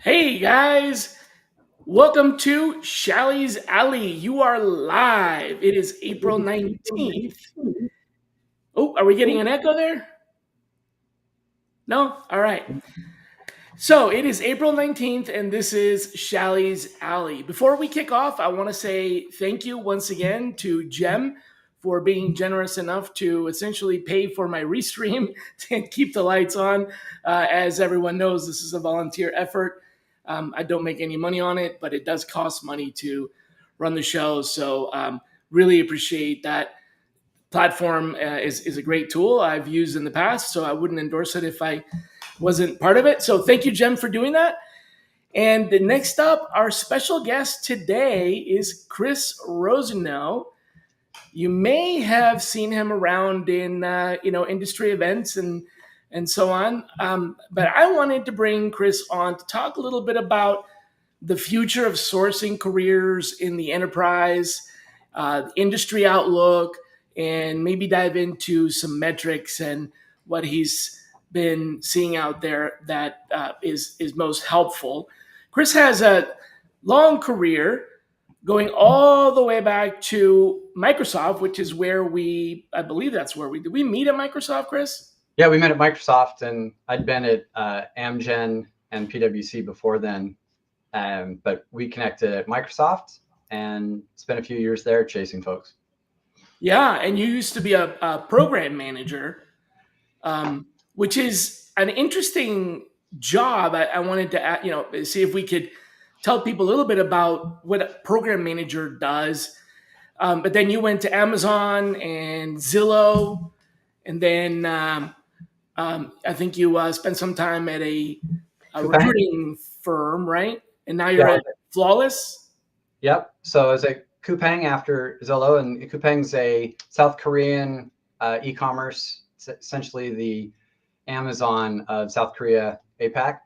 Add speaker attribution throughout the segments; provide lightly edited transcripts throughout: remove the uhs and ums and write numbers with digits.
Speaker 1: Hey guys, welcome to Shally's Alley. You are live. It is April 19th. Oh, are we getting an echo there? No? All right. So it is April 19th, and this is Shally's Alley. Before we kick off, I want to say thank you once again to Jem for being generous enough to essentially pay for my restream and keep the lights on. As everyone knows, this is a volunteer effort. I don't make any money on it, but it does cost money to run the show. So really appreciate that. Platform is a great tool I've used in the past, so I wouldn't endorse it if I wasn't part of it. So thank you, Jem, for doing that. And the next up, our special guest today is Chris Rosenau. You may have seen him around in industry events and so on. But I wanted to bring Chris on to talk a little bit about the future of sourcing careers in the enterprise, industry outlook, and maybe dive into some metrics and what he's been seeing out there that is most helpful. Chris has a long career going all the way back to Microsoft, which is where I believe that's where did we meet at Microsoft, Chris?
Speaker 2: Yeah, we met at Microsoft, and I'd been at Amgen and PwC before then, but we connected at Microsoft and spent a few years there chasing folks.
Speaker 1: Yeah, and you used to be a program manager, which is an interesting job. I wanted to see if we could tell people a little bit about what a program manager does. But then you went to Amazon and Zillow, and then I think you spent some time at a recruiting firm, right? And now you're
Speaker 2: Yeah.
Speaker 1: at Flawless.
Speaker 2: Yep. So I was at Coupang after Zillow, and Coupang's a South Korean e-commerce. It's essentially the Amazon of South Korea, APAC.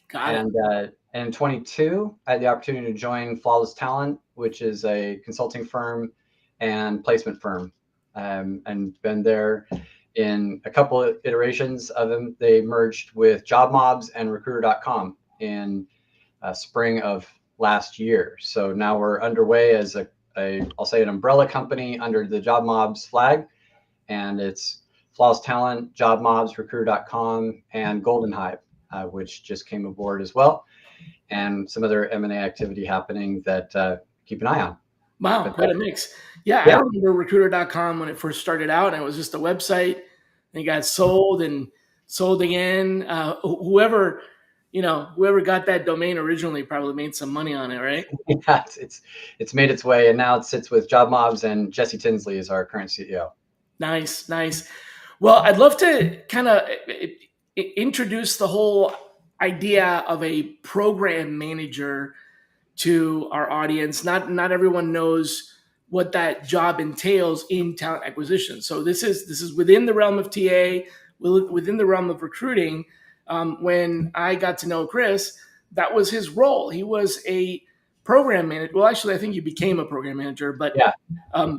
Speaker 1: Got it.
Speaker 2: And in 22, I had the opportunity to join Flawless Talent, which is a consulting firm and placement firm, and been there in a couple of iterations of them. They merged with Jobmobz and Recruiter.com in spring of last year. So now we're underway as I'll say an umbrella company under the Jobmobz flag, and it's Flawless Talent, Jobmobz, Recruiter.com, and Golden Hive, which just came aboard as well, and some other M&A activity happening that keep an eye on.
Speaker 1: Wow,
Speaker 2: But
Speaker 1: quite a mix. Yeah, I remember Recruiter.com when it first started out, and it was just a website. And it got sold and sold again. Whoever got that domain originally probably made some money on it, right?
Speaker 2: Yeah, it's made its way, and now it sits with Jobmobz, and Jesse Tinsley is our current CEO.
Speaker 1: Nice, nice. Well, I'd love to kind of introduce the whole idea of a program manager to our audience. Not everyone knows what that job entails in talent acquisition. So this is within the realm of TA, within the realm of recruiting. When I got to know Chris, that was his role. He was a program manager. Well, actually, I think you became a program manager, but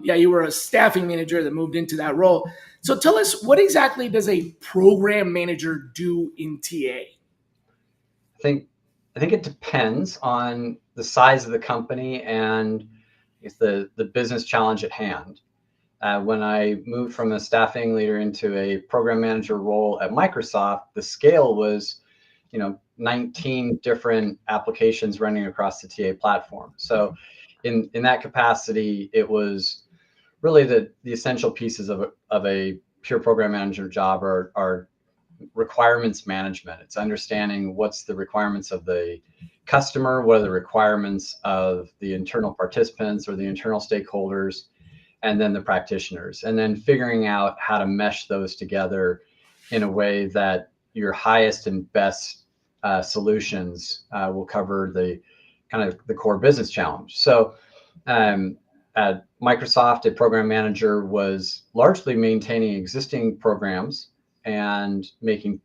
Speaker 1: you were a staffing manager that moved into that role. So tell us, what exactly does a program manager do in TA?
Speaker 2: I think it depends on the size of the company and the business challenge at hand. When I moved from a staffing leader into a program manager role at Microsoft, the scale was, 19 different applications running across the TA platform. So in that capacity, it was really the essential pieces of a pure program manager job are requirements management. It's understanding what's the requirements of the customer, what are the requirements of the internal participants or the internal stakeholders, and then the practitioners, and then figuring out how to mesh those together in a way that your highest and best solutions will cover the kind of the core business challenge. So at Microsoft, a program manager was largely maintaining existing programs, and making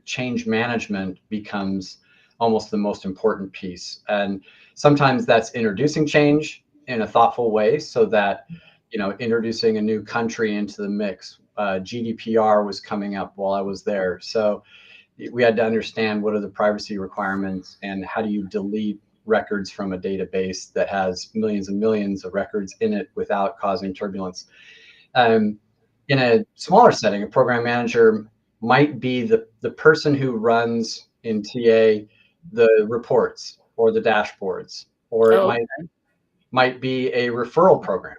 Speaker 2: change management becomes almost the most important piece. And sometimes that's introducing change in a thoughtful way, so that introducing a new country into the mix. GDPR was coming up while I was there, so we had to understand what are the privacy requirements and how do you delete records from a database that has millions and millions of records in it without causing turbulence. Um, in a smaller setting, a program manager might be the person who runs in TA the reports or the dashboards, or it
Speaker 1: Oh,
Speaker 2: might be a referral program.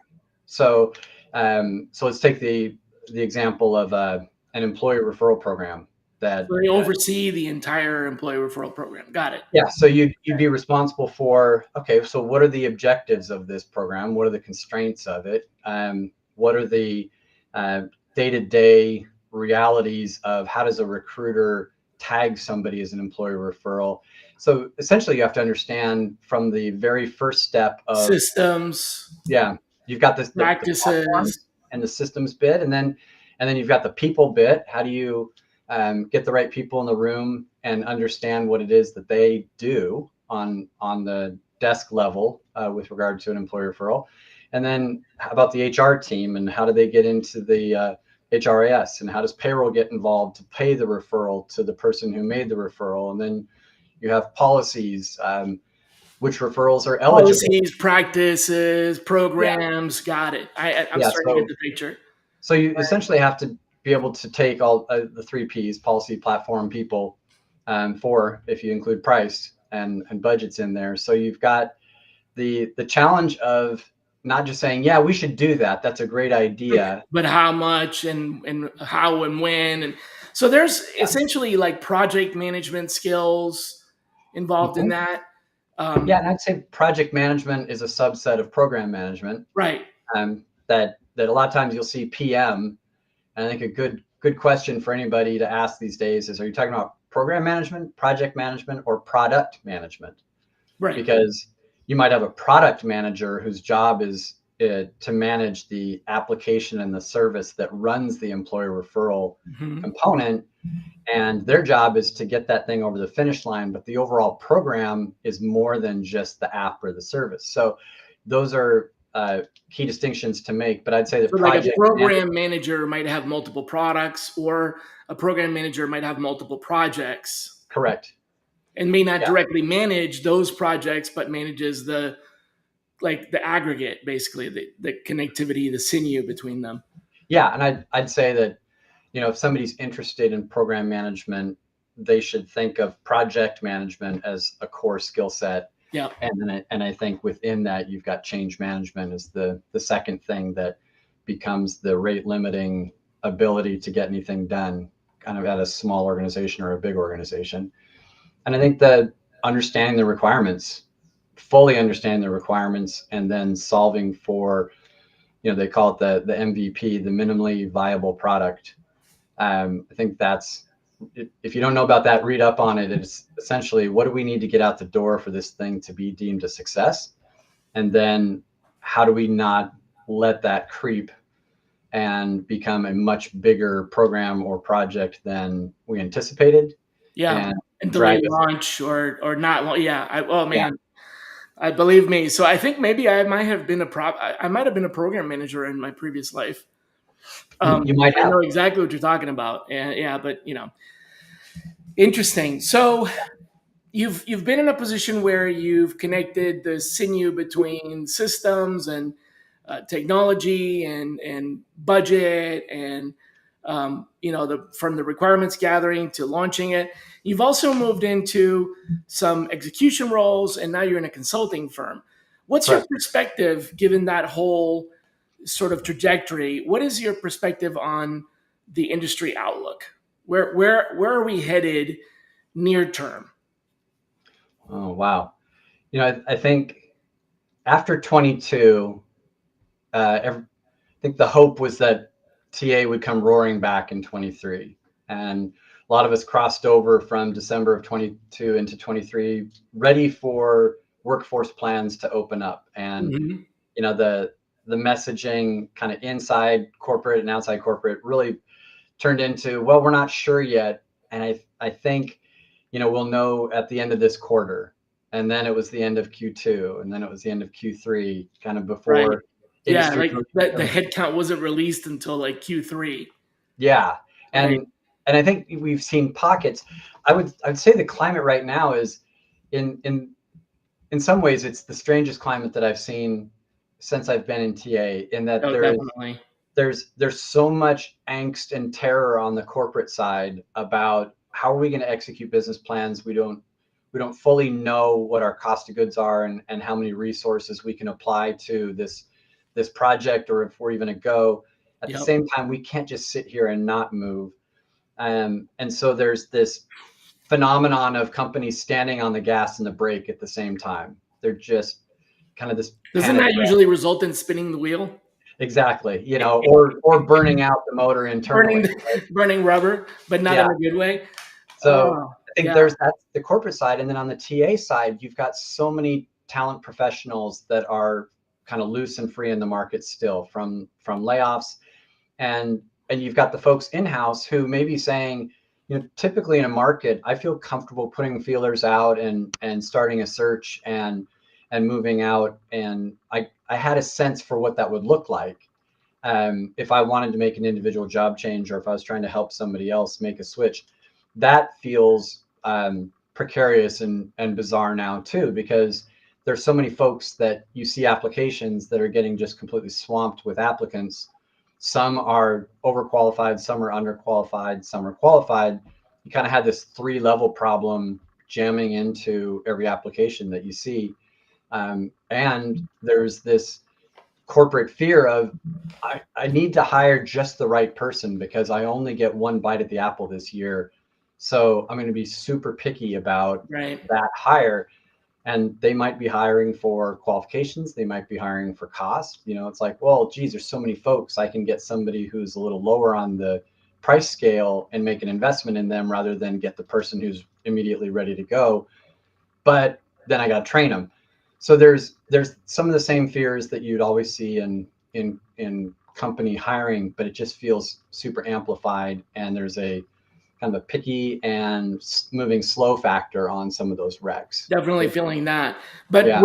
Speaker 2: So so let's take the example of an employee referral program that
Speaker 1: so they oversee the entire employee referral program. Got it.
Speaker 2: yeah, so you'd be responsible for, okay, so what are the objectives of this program? What are the constraints of it? What are the uh, day-to-day realities of how does a recruiter tag somebody as an employee referral? So essentially you have to understand from the very first step of,
Speaker 1: Systems,
Speaker 2: yeah, you've got this the platform
Speaker 1: practices.
Speaker 2: and the systems bit, and then you've got the people bit. How do you get the right people in the room and understand what it is that they do on the desk level with regard to an employee referral? And then how about the HR team and how do they get into the HRIS, and how does payroll get involved to pay the referral to the person who made the referral? And then you have policies, which referrals are eligible.
Speaker 1: Policies, practices,
Speaker 2: Yeah,
Speaker 1: programs. Got it. I'm
Speaker 2: yeah.
Speaker 1: starting to get the picture.
Speaker 2: So you essentially have to be able to take all the three Ps: policy, platform, people, four if you include price and budgets in there. So you've got the challenge of not just saying, yeah, we should do that. That's a great idea.
Speaker 1: But how much and how and when, and so there's
Speaker 2: Yeah.
Speaker 1: essentially like project management skills involved in
Speaker 2: Mhm.
Speaker 1: that.
Speaker 2: Yeah, and I'd say project management is a subset of program management.
Speaker 1: Right.
Speaker 2: That a lot of times you'll see PM. And I think a good question for anybody to ask these days is, are you talking about program management, project management, or product management?
Speaker 1: Right.
Speaker 2: Because you might have a product manager whose job is to manage the application and the service that runs the employer referral
Speaker 1: Mhm.
Speaker 2: component, and their job is to get that thing over the finish line, but the overall program is more than just the app or the service. So those are key distinctions to make, but I'd say that
Speaker 1: So like a
Speaker 2: project
Speaker 1: program
Speaker 2: management.
Speaker 1: manager might have multiple products, or a program manager might have multiple projects
Speaker 2: Correct.
Speaker 1: and may not
Speaker 2: Yeah.
Speaker 1: directly manage those projects, but manages the aggregate, basically the connectivity, the sinew between them.
Speaker 2: Yeah, and I'd say that, if somebody's interested in program management, they should think of project management as a core skill set.
Speaker 1: Yeah.
Speaker 2: And I think within that you've got change management as the second thing that becomes the rate limiting ability to get anything done, kind of at a small organization or a big organization. And I think that understanding the requirements, fully understanding the requirements, and then solving for, they call it the MVP, the minimally viable product. I think that's, if you don't know about that, read up on it. It's essentially, what do we need to get out the door for this thing to be deemed a success? And then how do we not let that creep and become a much bigger program or project than we anticipated
Speaker 1: Yeah.
Speaker 2: and
Speaker 1: And delay
Speaker 2: drag us?
Speaker 1: launch or not. Yeah. Oh
Speaker 2: Yeah,
Speaker 1: man, I believe me. So I think maybe I might have been I might have been a program manager in my previous life.
Speaker 2: you might
Speaker 1: I
Speaker 2: have.
Speaker 1: know exactly what you're talking about. And yeah, but interesting. So you've been in a position where you've connected the sinew between systems and technology and budget and the from the requirements gathering to launching it. You've also moved into some execution roles, and now you're in a consulting firm. What's your
Speaker 2: Correct.
Speaker 1: perspective, given that whole sort of trajectory? What is your perspective on the industry outlook? Where are we headed near term?
Speaker 2: Oh, wow. I think after 22, I think the hope was that TA would come roaring back in 23. And a lot of us crossed over from December of 22 into 23, ready for workforce plans to open up. And,
Speaker 1: Mhm.
Speaker 2: the messaging kind of inside corporate and outside corporate really turned into, well, we're not sure yet. And I think, we'll know at the end of this quarter. And then it was the end of Q2, and then it was the end of Q3, kind of
Speaker 1: Right.
Speaker 2: before
Speaker 1: Yeah,
Speaker 2: industry.
Speaker 1: like the headcount wasn't released until like Q3,
Speaker 2: Yeah.
Speaker 1: right?
Speaker 2: And and I think we've seen pockets. I would say the climate right now is in in in some ways it's the strangest climate that I've seen since I've been in TA, in that
Speaker 1: Oh, definitely.
Speaker 2: there's so much angst and terror on the corporate side about how are we going to execute business plans. We don't fully know what our cost of goods are, and how many resources we can apply to this project, or if we're even a go. At the
Speaker 1: Yep.
Speaker 2: same time, we can't just sit here and not move. And so there's this phenomenon of companies standing on the gas and the brake at the same time. They're just kind of this
Speaker 1: Doesn't
Speaker 2: panic.
Speaker 1: that usually result in spinning the wheel?
Speaker 2: Exactly, or burning out the motor internally.
Speaker 1: burning burning rubber, but not in
Speaker 2: Yeah.
Speaker 1: a good way.
Speaker 2: So
Speaker 1: Oh,
Speaker 2: I think
Speaker 1: yeah,
Speaker 2: that's the corporate side, and then on the TA side, you've got so many talent professionals that are kind of loose and free in the market still from layoffs, and you've got the folks in house who may be saying, typically in a market, I feel comfortable putting feelers out and starting a search and moving out, and I had a sense for what that would look like. If I wanted to make an individual job change, or if I was trying to help somebody else make a switch, that feels precarious and bizarre now too, because there's so many folks that you see applications that are getting just completely swamped with applicants. Some are overqualified, some are underqualified, some are qualified. You kind of had this three-level problem jamming into every application that you see. And there's this corporate fear of, I need to hire just the right person because I only get one bite at the apple this year. So I'm going to be super picky about
Speaker 1: right.
Speaker 2: that hire. And they might be hiring for qualifications. They might be hiring for cost. It's like, well, geez, there's so many folks. I can get somebody who's a little lower on the price scale and make an investment in them rather than get the person who's immediately ready to go. But then I got to train them. So there's some of the same fears that you'd always see in company hiring, but it just feels super amplified, and there's a kind of a picky and moving slow factor on some of those recs.
Speaker 1: Definitely feeling that. But
Speaker 2: Yeah,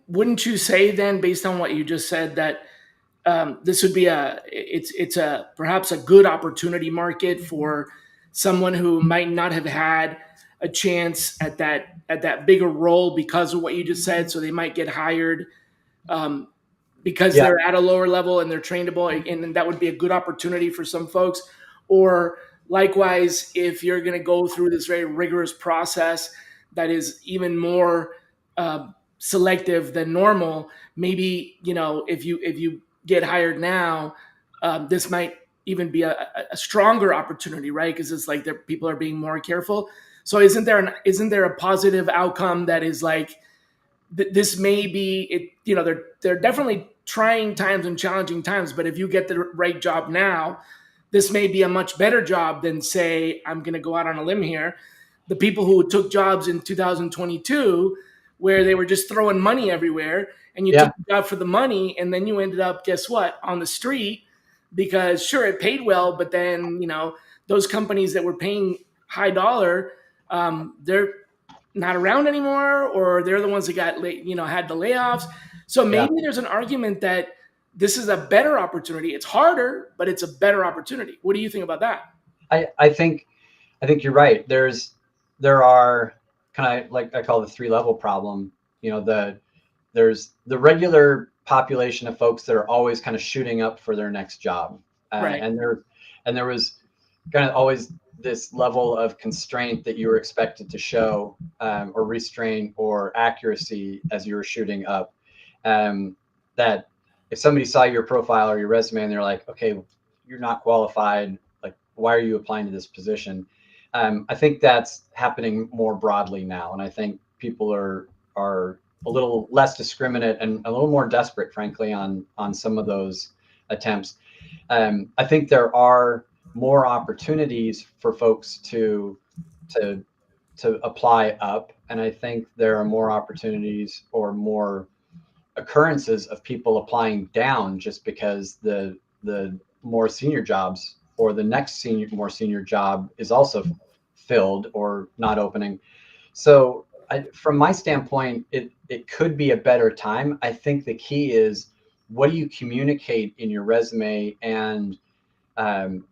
Speaker 1: wouldn't you say then, based on what you just said, that this would be it's a perhaps a good opportunity market for someone who might not have had a chance at that bigger role because of what you just said, so they might get hired um, because
Speaker 2: yeah,
Speaker 1: they're at a lower level and they're trainable, and that would be a good opportunity for some folks. Or likewise, if you're going to go through this very rigorous process that is even more uh, selective than normal, maybe if you get hired now, this might even be a stronger opportunity, right? Because it's like people are being more careful. So isn't there a positive outcome that is like this may be it? They're definitely trying times and challenging times, but if you get the right job now, this may be a much better job than, say, I'm going to go out on a limb here, the people who took jobs in 2022 where they were just throwing money everywhere, and you took
Speaker 2: yeah,
Speaker 1: the job for the money, and then you ended up, guess what, on the street, because sure, it paid well, but then those companies that were paying high dollar, they're not around anymore, or they're the ones that had the layoffs. So
Speaker 2: yeah.
Speaker 1: maybe there's an argument that this is a better opportunity. It's harder, but it's a better opportunity. What do you think about that?
Speaker 2: I think you're right. There are kind of, like I call, the three-level problem. There's the regular population of folks that are always kind of shooting up for their next job,
Speaker 1: Right.
Speaker 2: and there was kind of always this level of constraint that you were expected to show, or restraint or accuracy as you were shooting up. That if somebody saw your profile or your resume and they're like, okay, you're not qualified, like, why are you applying to this position? I think that's happening more broadly now, and I think people are a little less discriminate and a little more desperate, frankly, on some of those attempts. I think there are more opportunities for folks to to apply up, and I think there are more opportunities or more occurrences of people applying down just because the more senior jobs, or the next more senior job, is also filled or not opening. So from my standpoint, it could be a better time. I think the key is, what do you communicate in your resume and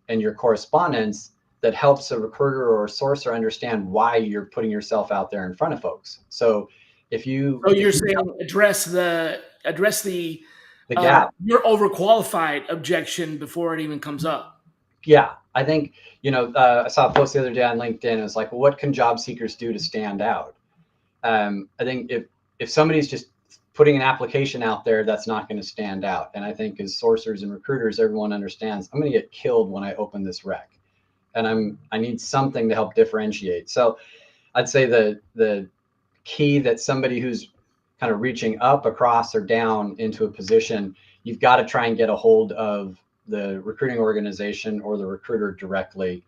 Speaker 2: your correspondence that helps a recruiter or a sourcer understand why you're putting yourself out there in front of folks. So
Speaker 1: So you're
Speaker 2: if you
Speaker 1: saying address the
Speaker 2: the gap,
Speaker 1: you're overqualified objection before it even comes up.
Speaker 2: yeah, I think, I saw a post the other day on LinkedIn. It was like, well, what can job seekers do to stand out? I think if somebody's just putting an application out there, that's not going to stand out. And I think as sourcers and recruiters, everyone understands I'm going to get killed when I open this rec, and I need something to help differentiate. So I'd say the key that somebody who's kind of reaching up, across, or down into a position, you've got to try and get a hold of the recruiting organization or the recruiter directly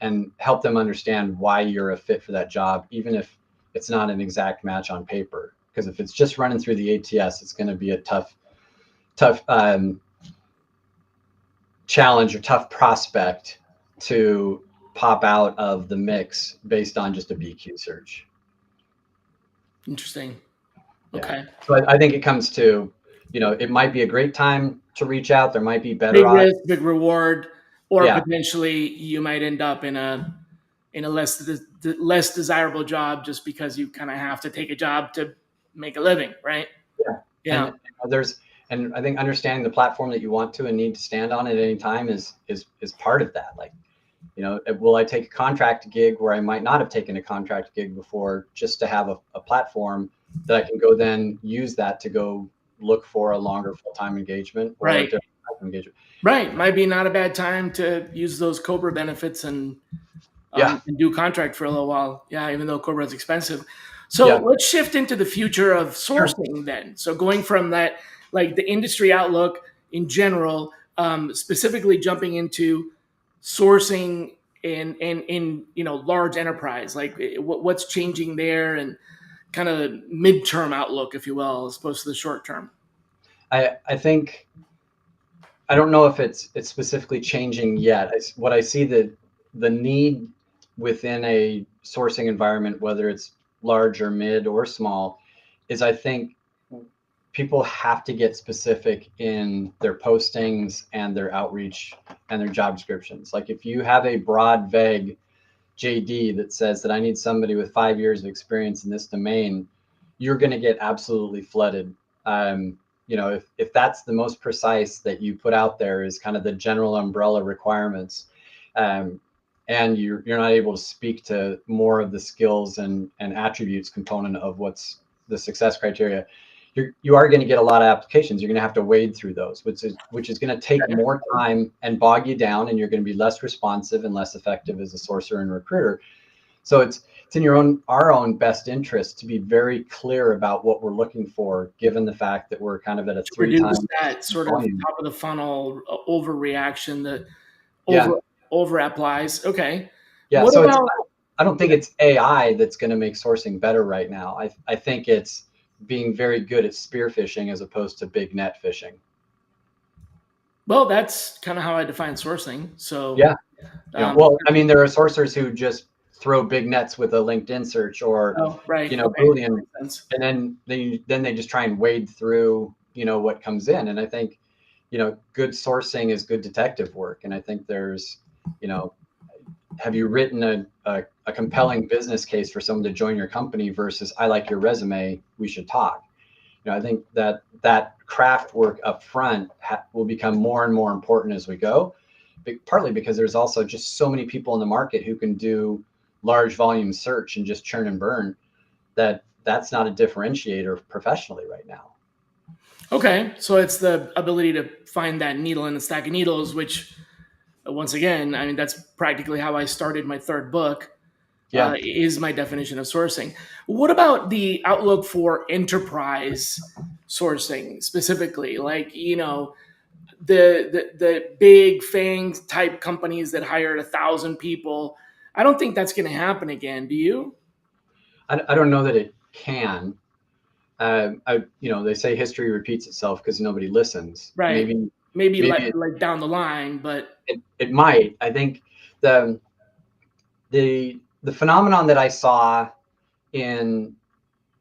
Speaker 2: and help them understand why you're a fit for that job, even if it's not an exact match on paper. Because if it's just running through the ATS, it's going to be a tough challenge or tough prospect to pop out of the mix based on just a BQ search.
Speaker 1: Interesting.
Speaker 2: Yeah.
Speaker 1: Okay.
Speaker 2: So I think it comes to, it might be a great time to reach out. There might be better
Speaker 1: Big
Speaker 2: odds.
Speaker 1: risk, big reward, or
Speaker 2: Yeah.
Speaker 1: potentially you might end up in a less desirable job just because you kind of have to take a job to make a living, right?
Speaker 2: Yeah.
Speaker 1: Yeah.
Speaker 2: And I think understanding the platform that you want to and need to stand on at any time is part of that. Like, will I take a contract gig where I might not have taken a contract gig before, just to have a platform that I can go then use that to go look for a longer full-time engagement or a
Speaker 1: Right.
Speaker 2: different type of engagement.
Speaker 1: Right. Might be not a bad time to use those Cobra benefits
Speaker 2: Yeah.
Speaker 1: and do contract for a little while. Yeah, even though Cobra is expensive. So
Speaker 2: Yeah.
Speaker 1: let's shift into the future of
Speaker 2: Sure.
Speaker 1: sourcing then. So going from that, like the industry outlook in general, specifically jumping into sourcing in large enterprise, like what's changing there, and kind of midterm outlook, if you will, as opposed to the short term.
Speaker 2: I think, I don't know if it's specifically changing yet. What I see, the need within a sourcing environment, whether it's large or mid or small, is, I think, people have to get specific in their postings and their outreach and their job descriptions. Like, if you have a broad, vague JD that says that I need somebody with 5 years of experience in this domain, you're going to get absolutely flooded. If that's the most precise that you put out there is kind of the general umbrella requirements, and you're not able to speak to more of the skills and attributes component of what's the success criteria, you are going to get a lot of applications. You're going to have to wade through those, which is going to take more time and bog you down, and you're going to be less responsive and less effective as a sourcer and recruiter. So it's in our own best interest to be very clear about what we're looking for, given the fact that we're kind of at a
Speaker 1: To
Speaker 2: 3 times
Speaker 1: reduce that sort of
Speaker 2: volume.
Speaker 1: top of the funnel overreaction, the
Speaker 2: Yeah.
Speaker 1: over applies. Okay.
Speaker 2: Yeah.
Speaker 1: What
Speaker 2: So
Speaker 1: about
Speaker 2: I don't think it's AI that's going to make sourcing better right now. I think it's being very good at spear fishing as opposed to big net fishing.
Speaker 1: well, that's kind of how I define sourcing. So
Speaker 2: Yeah.
Speaker 1: um,
Speaker 2: Well, I mean, there are sourcers who just throw big nets with a LinkedIn search or,
Speaker 1: oh, right. Okay. That
Speaker 2: Boolean,
Speaker 1: makes sense.
Speaker 2: and then they just try and wade through, what comes in. And I think, good sourcing is good detective work. And I think there's, have you written a compelling business case for someone to join your company versus, I like your resume, we should talk. I think that craft work up front will become more and more important as we go, partly because there's also just so many people in the market who can do large volume search and just churn and burn, that's not a differentiator professionally right now.
Speaker 1: Okay. So it's the ability to find that needle in the stack of needles, which, once again, I mean, that's practically how I started my third book.
Speaker 2: Yeah.
Speaker 1: Is my definition of sourcing. What about the outlook for enterprise sourcing specifically? Like, the big FANG type companies that hired 1,000 people. I don't think that's going to happen again. Do you?
Speaker 2: I don't know that it can. They say history repeats itself because nobody listens.
Speaker 1: Right.
Speaker 2: Maybe
Speaker 1: Maybe
Speaker 2: maybe
Speaker 1: like down the line, but
Speaker 2: it might. I think the the phenomenon that I saw in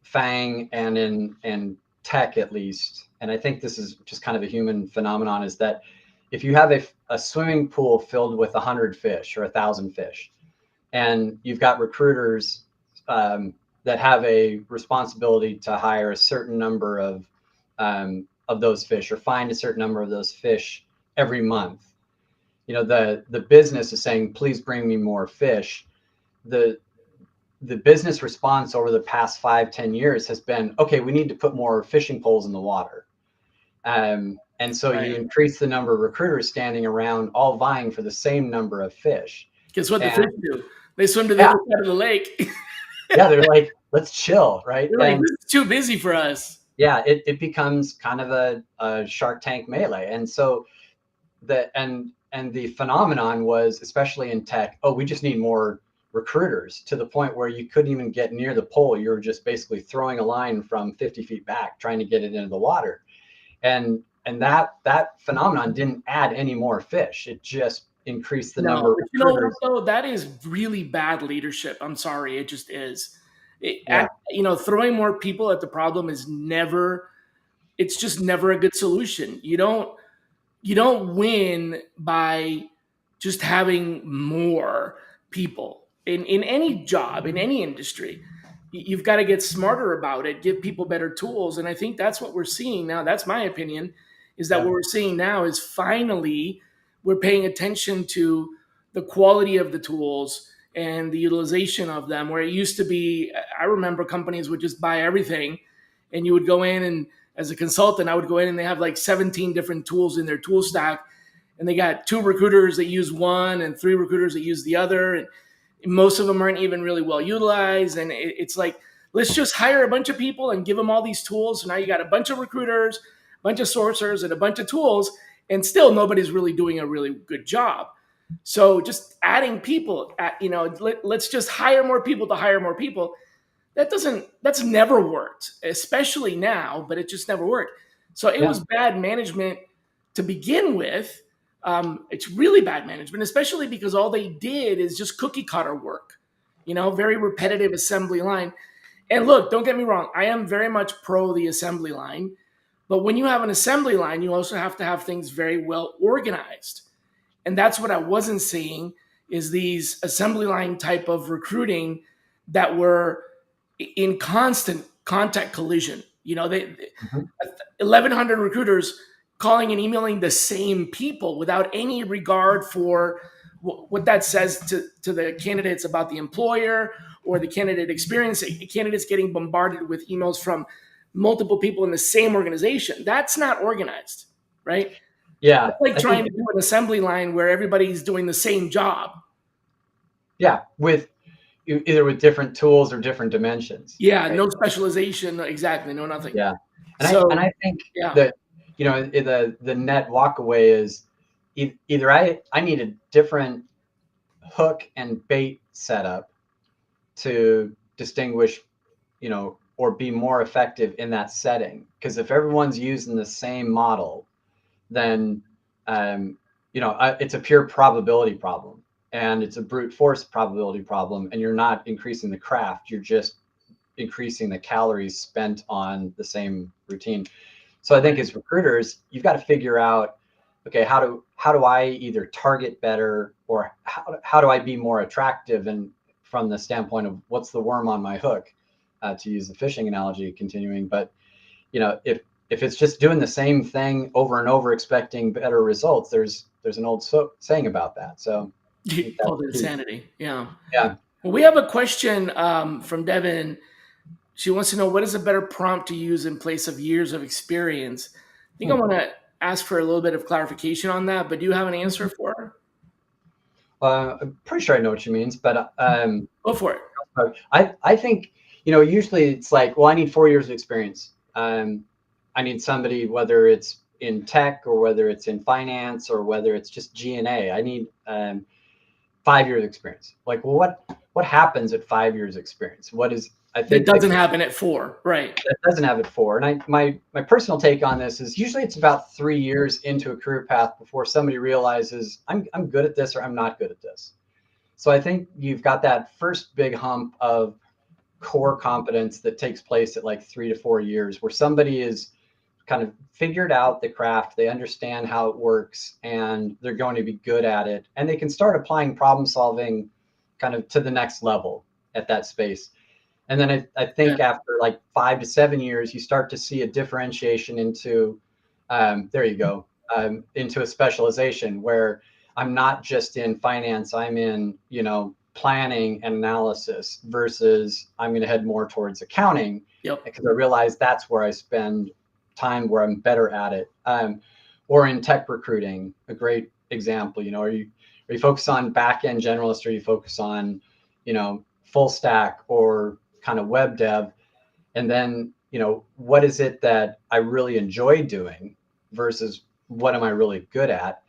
Speaker 2: FANG and in tech, at least, and I think this is just kind of a human phenomenon, is that if you have a swimming pool filled with 100 fish or 1,000 fish, and you've got recruiters that have a responsibility to hire a certain number of those fish or find a certain number of those fish every month, the business is saying, please bring me more fish. The business response over the past 5-10 years has been, okay, we need to put more fishing poles in the water. And so you
Speaker 1: Right.
Speaker 2: increase the number of recruiters standing around all vying for the same number of fish.
Speaker 1: Guess what the
Speaker 2: And
Speaker 1: fish do? They swim to the
Speaker 2: yeah,
Speaker 1: other side of the lake.
Speaker 2: yeah, they're like, let's chill, right?
Speaker 1: They're like,
Speaker 2: And
Speaker 1: this is too busy for us.
Speaker 2: yeah, it becomes kind of a Shark Tank melee. And so the phenomenon was, especially in tech, oh, we just need more recruiters, to the point where you couldn't even get near the pole. You were just basically throwing a line from 50 feet back, trying to get it into the water. And that phenomenon didn't add any more fish. It just increased the number
Speaker 1: No,
Speaker 2: of
Speaker 1: but you know what
Speaker 2: recruiters.
Speaker 1: though? That is really bad leadership. I'm sorry, it just is.
Speaker 2: Yeah,
Speaker 1: Throwing more people at the problem is never. It's just never a good solution. You don't win by just having more people in any job, in any industry. You've got to get smarter about it, give people better tools. And I think that's what we're seeing now. That's my opinion, is that
Speaker 2: yeah,
Speaker 1: what we're seeing now is finally we're paying attention to the quality of the tools and the utilization of them. Where it used to be, I remember companies would just buy everything, and you would go in, and as a consultant, I would go in and they have like 17 different tools in their tool stack, and they got two recruiters that use one and three recruiters that use the other, and most of them aren't even really well utilized. And it's like, let's just hire a bunch of people and give them all these tools. So now you got a bunch of recruiters, a bunch of sourcers, and a bunch of tools, and still nobody's really doing a really good job. So just adding people, let's just hire more people to hire more people. That's never worked, especially now, but it just never worked. So it
Speaker 2: yeah.
Speaker 1: was bad management to begin with. It's really bad management, especially because all they did is just cookie cutter work, very repetitive assembly line. And look, don't get me wrong, I am very much pro the assembly line, but when you have an assembly line, you also have to have things very well organized. And that's what I wasn't seeing, is these assembly line type of recruiting that were in constant contact collision. They
Speaker 2: Mhm.
Speaker 1: 1,100 recruiters calling and emailing the same people without any regard for what that says to the candidates about the employer or the candidate experience. Candidates getting bombarded with emails from multiple people in the same organization. That's not organized, right?
Speaker 2: Yeah,
Speaker 1: It's like
Speaker 2: I
Speaker 1: trying
Speaker 2: think,
Speaker 1: to do an assembly line where everybody's doing the same job.
Speaker 2: yeah, with either with different tools or different dimensions,
Speaker 1: Yeah,
Speaker 2: right?
Speaker 1: no specialization, exactly, no nothing.
Speaker 2: Yeah. And
Speaker 1: So,
Speaker 2: I think
Speaker 1: yeah,
Speaker 2: that, the net walk away is, either I need a different hook and bait setup to distinguish, or be more effective in that setting. Because if everyone's using the same model, then it's a pure probability problem, and it's a brute force probability problem, and you're not increasing the craft. You're just increasing the calories spent on the same routine. So I think
Speaker 1: right.
Speaker 2: as recruiters, you've got to figure out, okay, how do I either target better, or how do I be more attractive, and from the standpoint of what's the worm on my hook, to use the fishing analogy, continuing. But if it's just doing the same thing over and over expecting better results, there's an old saying about that. So I think that's
Speaker 1: Called
Speaker 2: key.
Speaker 1: insanity. Yeah.
Speaker 2: Yeah.
Speaker 1: Well, we have a question from Devin. She wants to know, what is a better prompt to use in place of years of experience. I think I
Speaker 2: Hmm.
Speaker 1: want to ask for a little bit of clarification on that, but do you have an answer for her?
Speaker 2: I'm pretty sure I know what she means, but
Speaker 1: Go for it.
Speaker 2: I think, usually it's like, well, I need 4 years of experience. I need somebody, whether it's in tech or whether it's in finance or whether it's just G&A. I need 5 years experience. Like, well, what happens at 5 years experience? What is, I
Speaker 1: That
Speaker 2: think,
Speaker 1: doesn't happen at 4, right?
Speaker 2: that doesn't have it for. And my personal take on this is, usually it's about 3 years into a career path before somebody realizes, I'm good at this or I'm not good at this. So I think you've got that first big hump of core competence that takes place at like 3 to 4 years, where somebody is kind of figured out the craft, they understand how it works, and they're going to be good at it. And they can start applying problem solving kind of to the next level at that space. And then I
Speaker 1: Yeah.
Speaker 2: think after like 5 to 7 years, you start to see a differentiation into, there you go, into a specialization where I'm not just in finance, I'm in, planning and analysis versus I'm going to head more towards accounting
Speaker 1: Yep.
Speaker 2: because I realize that's where I spend time where I'm better at it. Or in tech recruiting, a great example, are you focused on back end generalist, or you focus on, full stack or kind of web dev? And then, what is it that I really enjoy doing versus what am I really good at?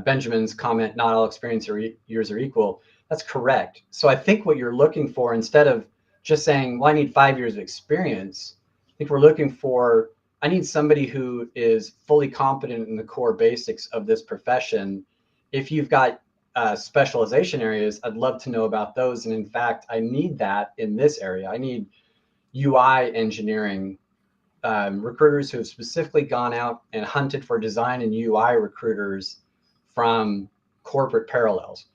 Speaker 2: Benjamin's comment, not all experience or years are equal. That's correct. So I think what you're looking for, instead of just saying, well, I need 5 years of experience, I think we're looking for, I need somebody who is fully competent in the core basics of this profession. If you've got specialization areas, I'd love to know about those. And in fact, I need that in this area. I need UI engineering recruiters who have specifically gone out and hunted for design and UI recruiters from corporate parallels.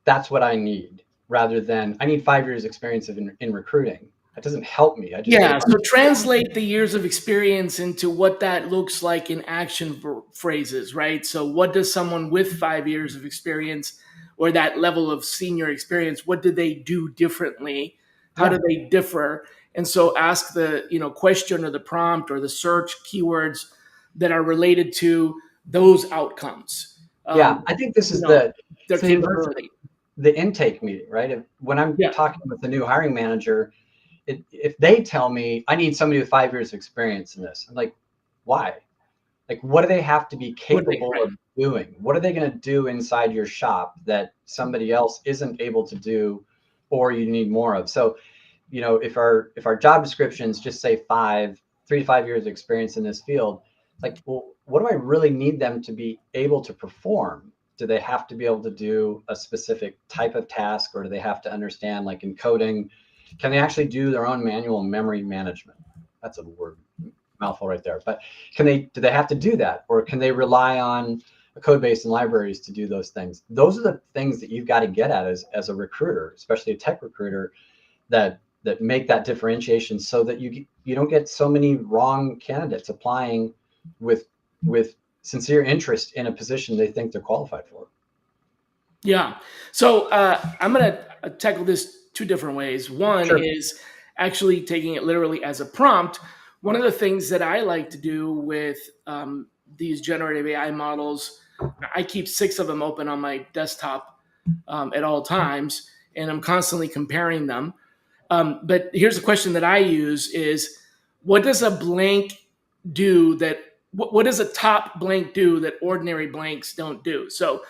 Speaker 2: That's what I need, rather than I need 5 years experience in recruiting. That doesn't help me. I just get a
Speaker 1: Yeah,
Speaker 2: bunch
Speaker 1: so
Speaker 2: of,
Speaker 1: translate the years of experience into what that looks like in action phrases, right? So, what does someone with 5 years of experience or that level of senior experience, what do they do differently? How do
Speaker 2: yeah.
Speaker 1: they differ? And so, ask the question or the prompt or the search keywords that are related to those outcomes.
Speaker 2: Yeah,
Speaker 1: Um,
Speaker 2: I think this
Speaker 1: you
Speaker 2: is
Speaker 1: know,
Speaker 2: the
Speaker 1: their
Speaker 2: it's the inverse of
Speaker 1: capability.
Speaker 2: the intake meeting, right? When I'm
Speaker 1: Yeah,
Speaker 2: talking with the new hiring manager, if they tell me I need somebody with 5 years of experience in this, I'm like, why? Like, what do they have to be
Speaker 1: what are they?
Speaker 2: capable
Speaker 1: Right.
Speaker 2: of doing? What are they going to do inside your shop that somebody else isn't able to do, or you need more of? So, if our job descriptions just say 3 to 5 years of experience in this field, like, well, what do I really need them to be able to perform? Do they have to be able to do a specific type of task, or do they have to understand, like in coding, can they actually do their own manual memory management? That's a word mouthful right there. But do they have to do that, or can they rely on a code base and libraries to do those things? Those are the things that you've got to get at as a recruiter, especially a tech recruiter, that make that differentiation so that you don't get so many wrong candidates applying with sincere interest in a position they think they're qualified for.
Speaker 1: Yeah. So I'm going to tackle this two different ways. One
Speaker 2: Sure.
Speaker 1: is actually taking it literally as a prompt. One of the things that I like to do with these generative AI models, I keep 6 of them open on my desktop at all times, and I'm constantly comparing them. But here's a question that I use is, what does a blank do that, what does a top blank do that ordinary blanks don't do? So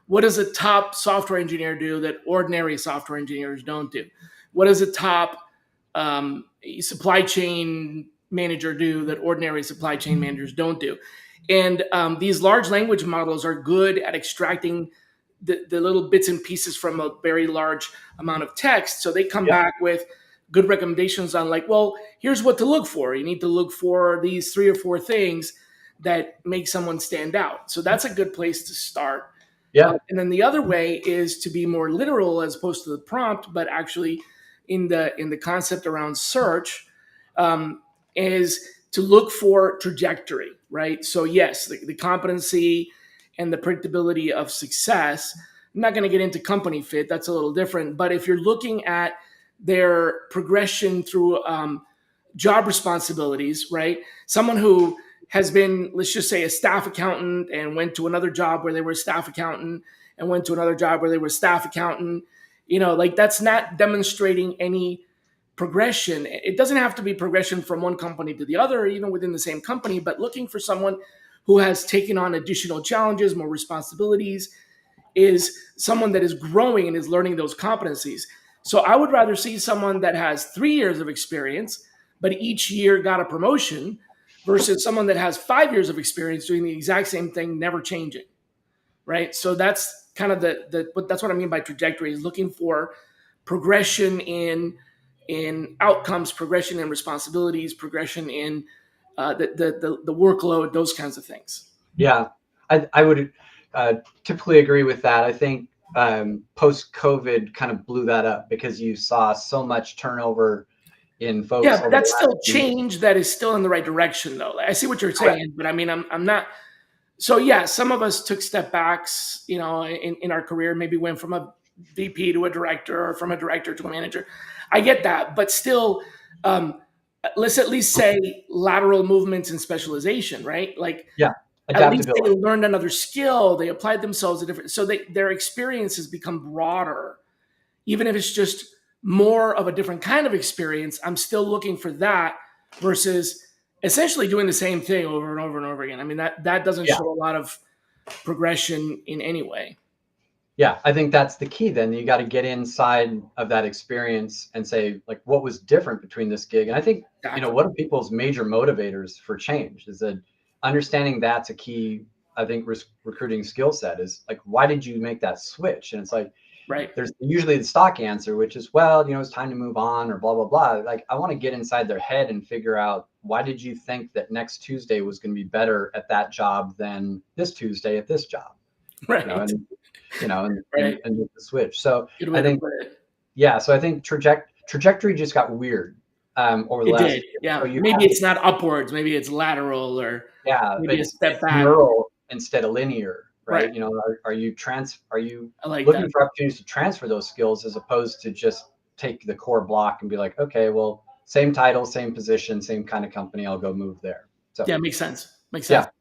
Speaker 1: what does a top software engineer do that ordinary software engineers don't do? What does a top supply chain manager do that ordinary supply chain managers don't do? And these large language models are good at extracting the little bits and pieces from a very large amount of text. So they come
Speaker 2: Yeah.
Speaker 1: back with good recommendations on, like, well, here's what to look for. You need to look for these 3 or 4 things that make someone stand out. So that's a good place to start.
Speaker 2: Yeah.
Speaker 1: And then the other way is to be more literal as opposed to the prompt, but actually in the concept around search, um, is to look for trajectory, right? So yes, the competency and the predictability of success. I'm not going to get into company fit; that's a little different. But if you're looking at their progression through job responsibilities, right? Someone who has been, let's just say, a staff accountant and went to another job where they were a staff accountant and went to another job where they were a staff accountant, like that's not demonstrating any progression. It doesn't have to be progression from one company to the other, or even within the same company, but looking for someone who has taken on additional challenges, more responsibilities, is someone that is growing and is learning those competencies. So I would rather see someone that has 3 years of experience, but each year got a promotion, versus someone that has 5 years of experience doing the exact same thing, never changing. Right. So that's kind of that's what I mean by trajectory, is looking for progression in outcomes, progression in responsibilities, progression in the workload, those kinds of things.
Speaker 2: Yeah, I would typically agree with that. I think post COVID kind of blew that up because you saw so much turnover in
Speaker 1: Yeah,
Speaker 2: folks
Speaker 1: but
Speaker 2: over the
Speaker 1: that's
Speaker 2: last
Speaker 1: still
Speaker 2: few years.
Speaker 1: change that is still in the right direction, though. I see what you're
Speaker 2: Correct.
Speaker 1: saying, but I mean, I'm not. So yeah, some of us took step backs, in our career, maybe went from a VP to a director or from a director to a manager. I get that, but still, um, let's at least say lateral movements and specialization, right? Like
Speaker 2: Yeah,
Speaker 1: at least they
Speaker 2: adaptability.
Speaker 1: learned another skill, they applied themselves to different, so their experience has become broader, even if it's just more of a different kind of experience. I'm still looking for that versus essentially doing the same thing over and over and over again. I mean, that doesn't
Speaker 2: Yeah,
Speaker 1: show a lot of progression in any way.
Speaker 2: yeah. I think that's the key. Then you got to get inside of that experience and say, like, what was different between this gig? And I think,
Speaker 1: Exactly.
Speaker 2: what are people's major motivators for change? Is that understanding that's a key, I think, recruiting skill set is like, why did you make that switch? And it's like,
Speaker 1: Right.
Speaker 2: there's usually the stock answer, which is, well, it's time to move on or blah, blah, blah. Like, I want to get inside their head and figure out, why did you think that next Tuesday was going to be better at that job than this Tuesday at this job?
Speaker 1: Right.
Speaker 2: And,
Speaker 1: Right.
Speaker 2: and make the switch. So
Speaker 1: Good way
Speaker 2: I
Speaker 1: to
Speaker 2: think,
Speaker 1: put it.
Speaker 2: yeah. So I think trajectory just got weird over the
Speaker 1: It
Speaker 2: last
Speaker 1: did.
Speaker 2: year. So
Speaker 1: Yeah.
Speaker 2: you
Speaker 1: Maybe
Speaker 2: have,
Speaker 1: it's not upwards. Maybe it's lateral or
Speaker 2: yeah,
Speaker 1: maybe a step
Speaker 2: it's
Speaker 1: back.
Speaker 2: neural instead of linear,
Speaker 1: Right.
Speaker 2: right? Are you
Speaker 1: I like that.
Speaker 2: looking for opportunities to transfer those skills as opposed to just take the core block and be like, okay, well, same title, same position, same kind of company, I'll go move there. So
Speaker 1: Yeah. Makes sense. Makes sense.
Speaker 2: yeah,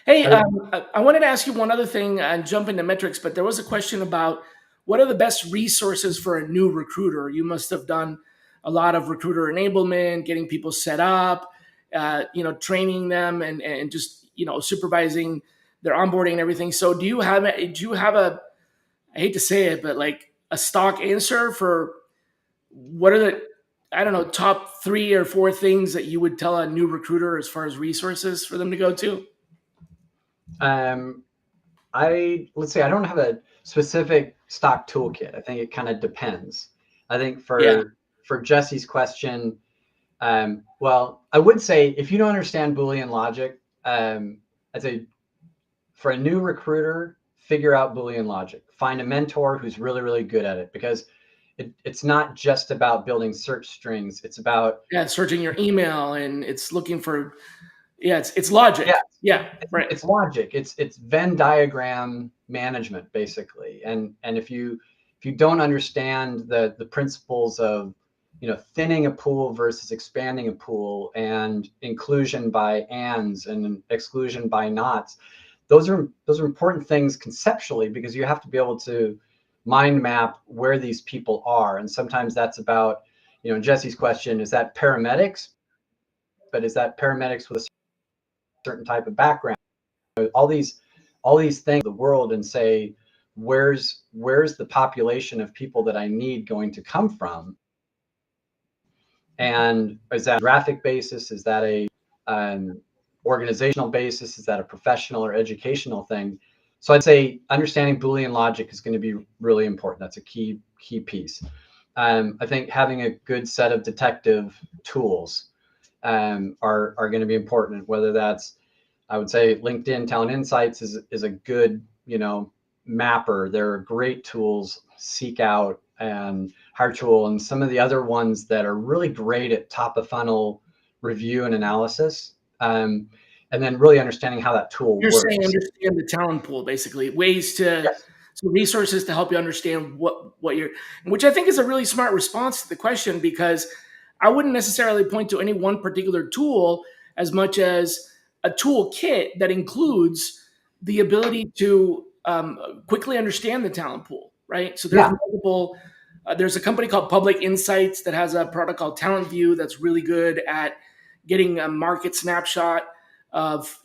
Speaker 1: Hey,
Speaker 2: I think,
Speaker 1: I wanted to ask you one other thing and jump into metrics, but there was a question about what are the best resources for a new recruiter? You must have done a lot of recruiter enablement, getting people set up, training them and just, supervising their onboarding and everything. So do you have a, I hate to say it, but like a stock answer for what are the, I don't know, top 3 or 4 things that you would tell a new recruiter as far as resources for them to go to?
Speaker 2: um, let's say I don't have a specific stock toolkit. I think it kind of depends. I think
Speaker 1: Yeah.
Speaker 2: for Jesse's question, well, I would say if you don't understand Boolean logic, I'd say for a new recruiter, figure out Boolean logic. Find a mentor who's really, really good at it because it's not just about building search strings. It's about,
Speaker 1: Yeah, searching your email and it's looking for, yeah, it's
Speaker 2: yeah,
Speaker 1: logic. Yeah, right.
Speaker 2: it's logic. It's Venn diagram management basically. And if you don't understand the principles of thinning a pool versus expanding a pool and inclusion by ands and exclusion by nots, those are important things conceptually because you have to be able to mind map where these people are. And sometimes that's about, Jesse's question, is that paramedics? But is that paramedics with a certain type of background? all these all these things in the world and say, where's the population of people that I need going to come from? And is that a graphic basis? Is that a um, organizational basis? Is that a professional or educational thing? So I'd say understanding Boolean logic is going to be really important. That's a key piece. I think having a good set of detective tools are going to be important, whether that's, I would say LinkedIn Talent Insights is a good, mapper. There are great tools, Seek Out and Hartool, and some of the other ones that are really great at top of funnel review and analysis. And then really understanding how that tool
Speaker 1: You're saying
Speaker 2: works.
Speaker 1: understand the talent pool, basically ways to,
Speaker 2: Yes.
Speaker 1: so resources to help you understand what you're, which I think is a really smart response to the question, because I wouldn't necessarily point to any one particular tool as much as a toolkit that includes the ability to quickly understand the talent pool, right? So there's
Speaker 2: Yeah.
Speaker 1: multiple. There's a company called Public Insights that has a product called Talent View that's really good at getting a market snapshot of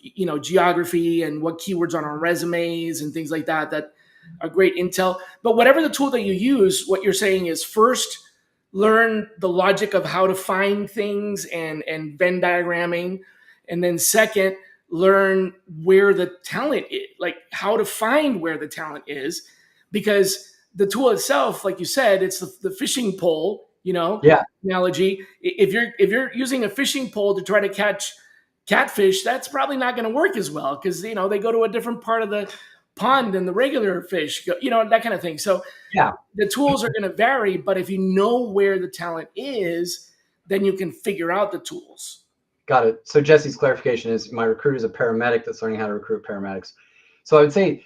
Speaker 1: geography and what keywords are on resumes and things like that that are great intel. But whatever the tool that you use, what you're saying is first learn the logic of how to find things and Venn diagramming, and then second learn where the talent is, like how to find where the talent is, because the tool itself, like you said, it's the fishing pole
Speaker 2: Yeah.
Speaker 1: analogy. If you're using a fishing pole to try to catch catfish, that's probably not going to work as well because they go to a different part of the pond than the regular fish go, that kind of thing. So
Speaker 2: Yeah,
Speaker 1: the tools are going to vary, but if you know where the talent is, then you can figure out the tools.
Speaker 2: got it. So Jesse's clarification is my recruiter is a paramedic that's learning how to recruit paramedics. So I would say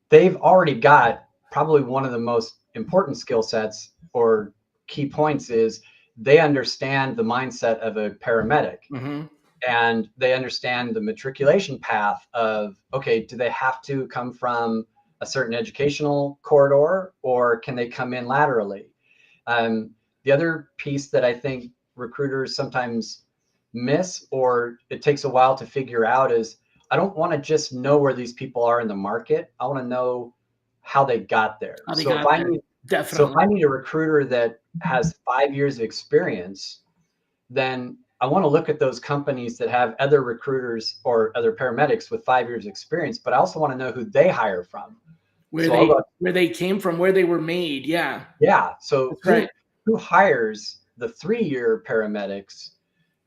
Speaker 2: they've already got probably one of the most important skill sets or key points is they understand the mindset of a paramedic.
Speaker 1: Mm-hmm.
Speaker 2: And they understand the matriculation path of, okay, do they have to come from a certain educational corridor or can they come in laterally? The other piece that I think recruiters sometimes miss or it takes a while to figure out is I don't want to just know where these people are in the market. I want to know how they got there.
Speaker 1: How they got there.
Speaker 2: So if
Speaker 1: Definitely.
Speaker 2: I need a recruiter that has 5 years of experience, then I want to look at those companies that have other recruiters or other paramedics with 5 years experience, but I also want to know who they hire from.
Speaker 1: Where
Speaker 2: So I'll
Speaker 1: they
Speaker 2: go,
Speaker 1: where they came from, where they were made. Yeah.
Speaker 2: yeah. So
Speaker 1: That's right.
Speaker 2: who hires the 3 year paramedics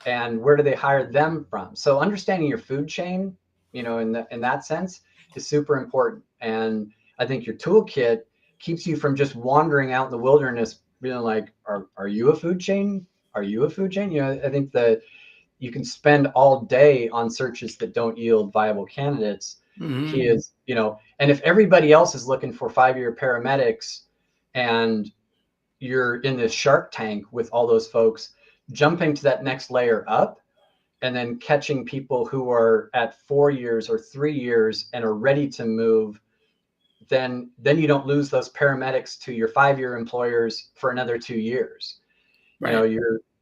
Speaker 2: and where do they hire them from? So understanding your food chain, in that sense is super important. And I think your toolkit keeps you from just wandering out in the wilderness being like, are you a food chain? Are you a food chain? I think that you can spend all day on searches that don't yield viable candidates.
Speaker 1: Mm-hmm.
Speaker 2: He is, and if everybody else is looking for 5 year paramedics and you're in this shark tank with all those folks, jumping to that next layer up and then catching people who are at 4 years or 3 years and are ready to move, then you don't lose those paramedics to your 5 year employers for another 2 years.
Speaker 1: Right.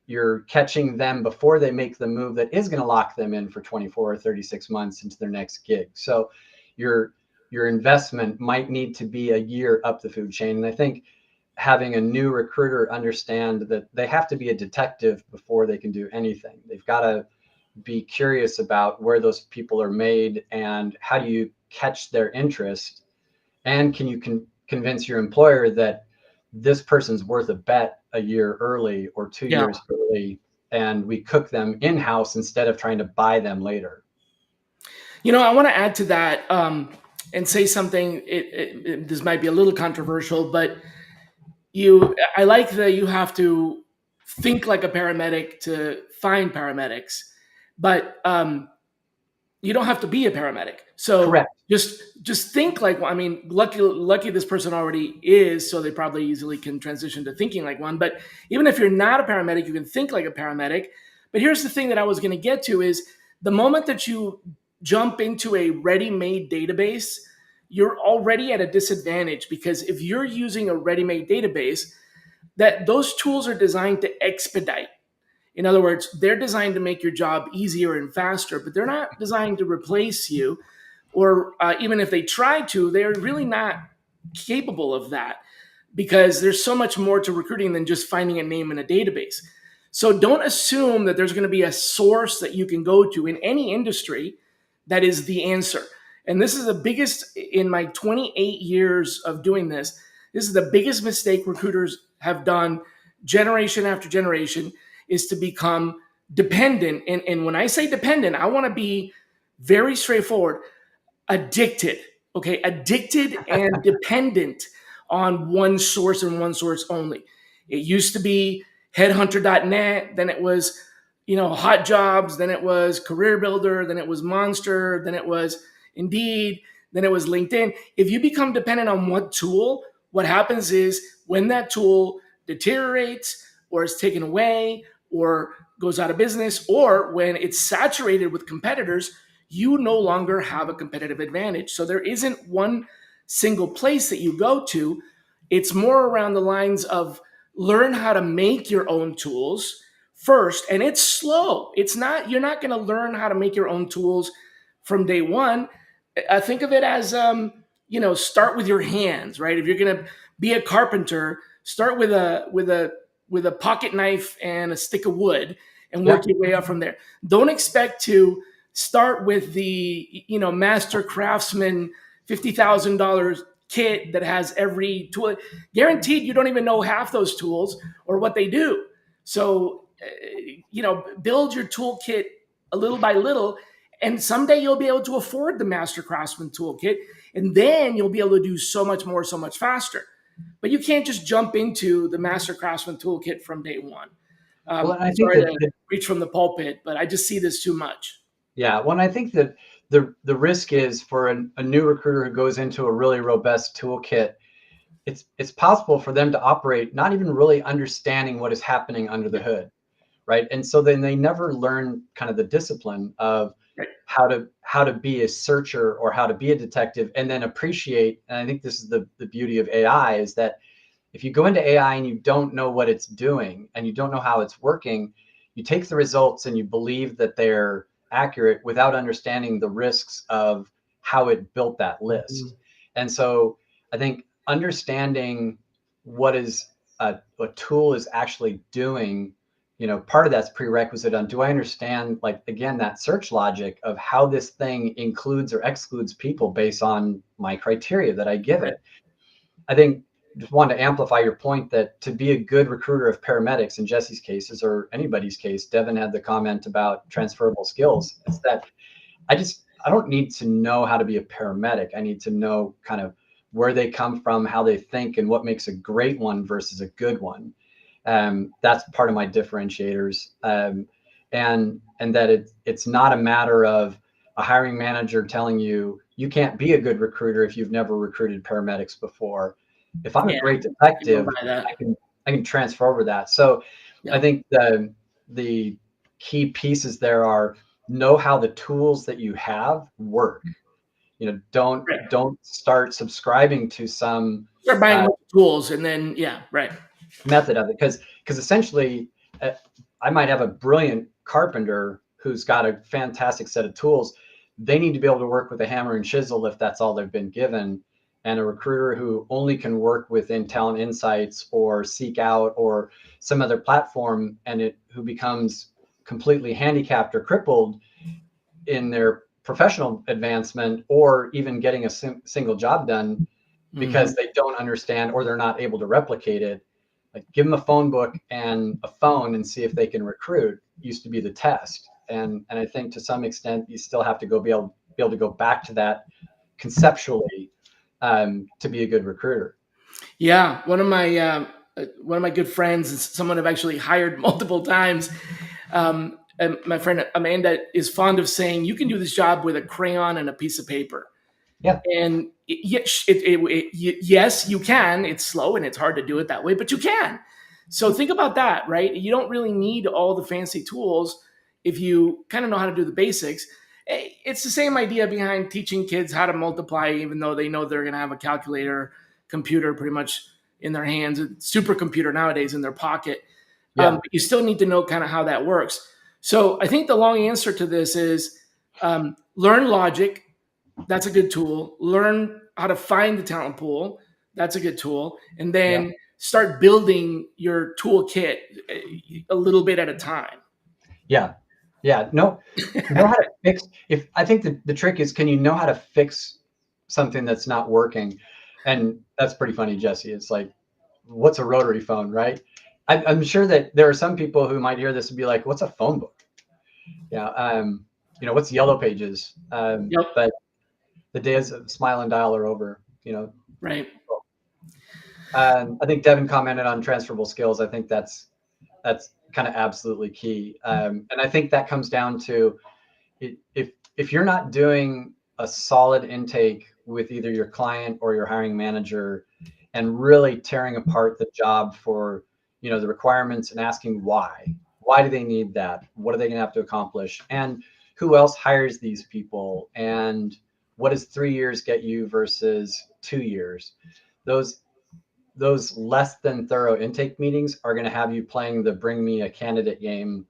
Speaker 2: You're catching them before they make the move that is going to lock them in for 24 or 36 months into their next gig. So your investment might need to be a year up the food chain. And I think having a new recruiter understand that they have to be a detective before they can do anything. They've got to be curious about where those people are made and how do you catch their interest, and can you convince your employer that this person's worth a bet a year early or two
Speaker 1: Yeah.
Speaker 2: years early, and we cook them in-house instead of trying to buy them later.
Speaker 1: I want to add to that and say something. This might be a little controversial, but I like that you have to think like a paramedic to find paramedics, but you don't have to be a paramedic. So
Speaker 2: Correct.
Speaker 1: just think like one. I mean, lucky this person already is, so they probably easily can transition to thinking like one. But even if you're not a paramedic, you can think like a paramedic. But here's the thing that I was going to get to is the moment that you jump into a ready-made database, you're already at a disadvantage because if you're using a ready-made database, that those tools are designed to expedite. In other words, they're designed to make your job easier and faster, but they're not designed to replace you. Or even if they try to, they're really not capable of that because there's so much more to recruiting than just finding a name in a database. So don't assume that there's going to be a source that you can go to in any industry that is the answer. And this is the biggest in my 28 years of doing this. This is the biggest mistake recruiters have done generation after generation is to become dependent. And when I say dependent, I want to be very straightforward, addicted, okay? Addicted and dependent on one source and one source only. It used to be headhunter.net, then it was, Hot Jobs, then it was Career Builder, then it was Monster, then it was Indeed, then it was LinkedIn. If you become dependent on one tool, what happens is when that tool deteriorates or is taken away or goes out of business, or when it's saturated with competitors, you no longer have a competitive advantage. So there isn't one single place that you go to. It's more around the lines of learn how to make your own tools first. And it's slow. You're not going to learn how to make your own tools from day one. Think of it as, start with your hands, right? If you're going to be a carpenter, start with a pocket knife and a stick of wood and
Speaker 2: Yeah.
Speaker 1: work your way up from there. Don't expect to start with the master craftsman $50,000 kit that has every tool. Guaranteed, you don't even know half those tools or what they do. So build your toolkit a little by little. And someday you'll be able to afford the Master Craftsman Toolkit. And then you'll be able to do so much more, so much faster. But you can't just jump into the Master Craftsman Toolkit from day one.
Speaker 2: Well, and I think
Speaker 1: Sorry
Speaker 2: that,
Speaker 1: to reach from the pulpit, but I just see this too much.
Speaker 2: yeah, well, and I think that the risk is for a new recruiter who goes into a really robust toolkit, it's possible for them to operate not even really understanding what is happening under the
Speaker 1: Yeah.
Speaker 2: hood, right? And so then they never learn kind of the discipline of
Speaker 1: Right.
Speaker 2: how to be a searcher or how to be a detective, and then appreciate. And I think this is the beauty of AI, is that if you go into AI and you don't know what it's doing and you don't know how it's working, you take the results and you believe that they're accurate without understanding the risks of how it built that
Speaker 1: Mhm.
Speaker 2: list. And so I think understanding what is a tool is actually doing, part of that's prerequisite on, do I understand, like, again, that search logic of how this thing includes or excludes people based on my criteria that I give
Speaker 1: Right.
Speaker 2: it. I think, just wanted to amplify your point that to be a good recruiter of paramedics, in Jesse's cases or anybody's case, Devin had the comment about transferable skills. It's that I don't need to know how to be a paramedic. I need to know kind of where they come from, how they think, and what makes a great one versus a good one. That's part of my differentiators. And that it's not a matter of a hiring manager telling you you can't be a good recruiter if you've never recruited paramedics before. If I'm a
Speaker 1: Yeah,
Speaker 2: great
Speaker 1: I don't
Speaker 2: detective,
Speaker 1: buy that.
Speaker 2: I can transfer over that. So I
Speaker 1: Yeah.
Speaker 2: think the key pieces there are, know how the tools that you have work.
Speaker 1: Right.
Speaker 2: Don't start subscribing to some
Speaker 1: Start buying a
Speaker 2: uh,
Speaker 1: bunch of tools and then, yeah, right.
Speaker 2: method of it, because essentially, uh, I might have a brilliant carpenter who's got a fantastic set of tools. They need to be able to work with a hammer and chisel if that's all they've been given. And a recruiter who only can work within Talent Insights or Seek Out or some other platform, and who becomes completely handicapped or crippled in their professional advancement or even getting a single job done
Speaker 1: Hmm.
Speaker 2: because they don't understand or they're not able to replicate it. Like, give them a phone book and a phone and see if they can recruit used to be the test. And I think to some extent you still have to be able to go back to that conceptually, to be a good recruiter.
Speaker 1: Yeah, one of my good friends is someone I've actually hired multiple times. And my friend Amanda is fond of saying, "You can do this job with a crayon and a piece of paper."
Speaker 2: Yeah,
Speaker 1: And yes, you can. It's slow and it's hard to do it that way, but you can. So think about that, right? You don't really need all the fancy tools if you kind of know how to do the basics. It's the same idea behind teaching kids how to multiply, even though they know they're going to have a calculator, computer pretty much in their hands, a supercomputer nowadays in their pocket.
Speaker 2: yeah,
Speaker 1: But you still need to know kind of how that works. So I think the long answer to this is learn logic, that's a good tool. Learn how to find the talent pool. That's a good tool. And
Speaker 2: yeah,
Speaker 1: then start building your toolkit a little bit at a time.
Speaker 2: yeah, yeah. Know how to fix. If I think the trick is, can you know how to fix something that's not working? And that's pretty funny, Jesse. It's like, what's a rotary phone, right? I'm sure that there are some people who might hear this and be like, what's a phone book? Yeah. What's Yellow Pages?
Speaker 1: Yep.
Speaker 2: But the days of smile and dial are over.
Speaker 1: Right.
Speaker 2: I think Devin commented on transferable skills. I think that's kind of absolutely key. And I think that comes down to, if you're not doing a solid intake with either your client or your hiring manager and really tearing apart the job for the requirements and asking why do they need that, what are they going to have to accomplish, and who else hires these people, and what does 3 years get you versus 2 years, those less than thorough intake meetings are going to have you playing the bring me a candidate game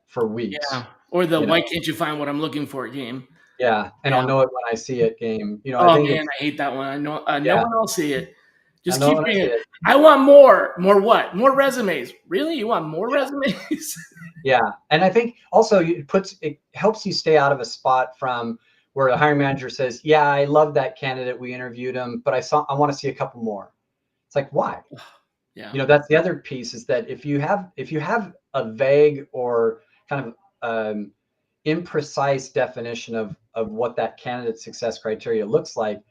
Speaker 2: for
Speaker 1: Yeah.
Speaker 2: weeks.
Speaker 1: Or the
Speaker 2: you know
Speaker 1: why can't you find what I'm looking for game.
Speaker 2: yeah, and I'll
Speaker 1: Yeah.
Speaker 2: know it when I see it game. I
Speaker 1: Oh
Speaker 2: think
Speaker 1: man,
Speaker 2: it's,
Speaker 1: I hate that one. I know
Speaker 2: yeah,
Speaker 1: when I'll see it.
Speaker 2: I
Speaker 1: Just
Speaker 2: know
Speaker 1: keep
Speaker 2: when I see
Speaker 1: bringing it.
Speaker 2: it.
Speaker 1: I want more. More what? More resumes. Really? You want more
Speaker 2: Yeah,
Speaker 1: resumes?
Speaker 2: yeah, and I think also it helps you stay out of a spot from where the hiring manager says, "Yeah, I love that candidate. We interviewed him, but I want to see a couple more." It's like, why?
Speaker 1: Yeah.
Speaker 2: That's the other piece, is that if you have a vague or kind of imprecise definition of what that candidate success criteria looks like,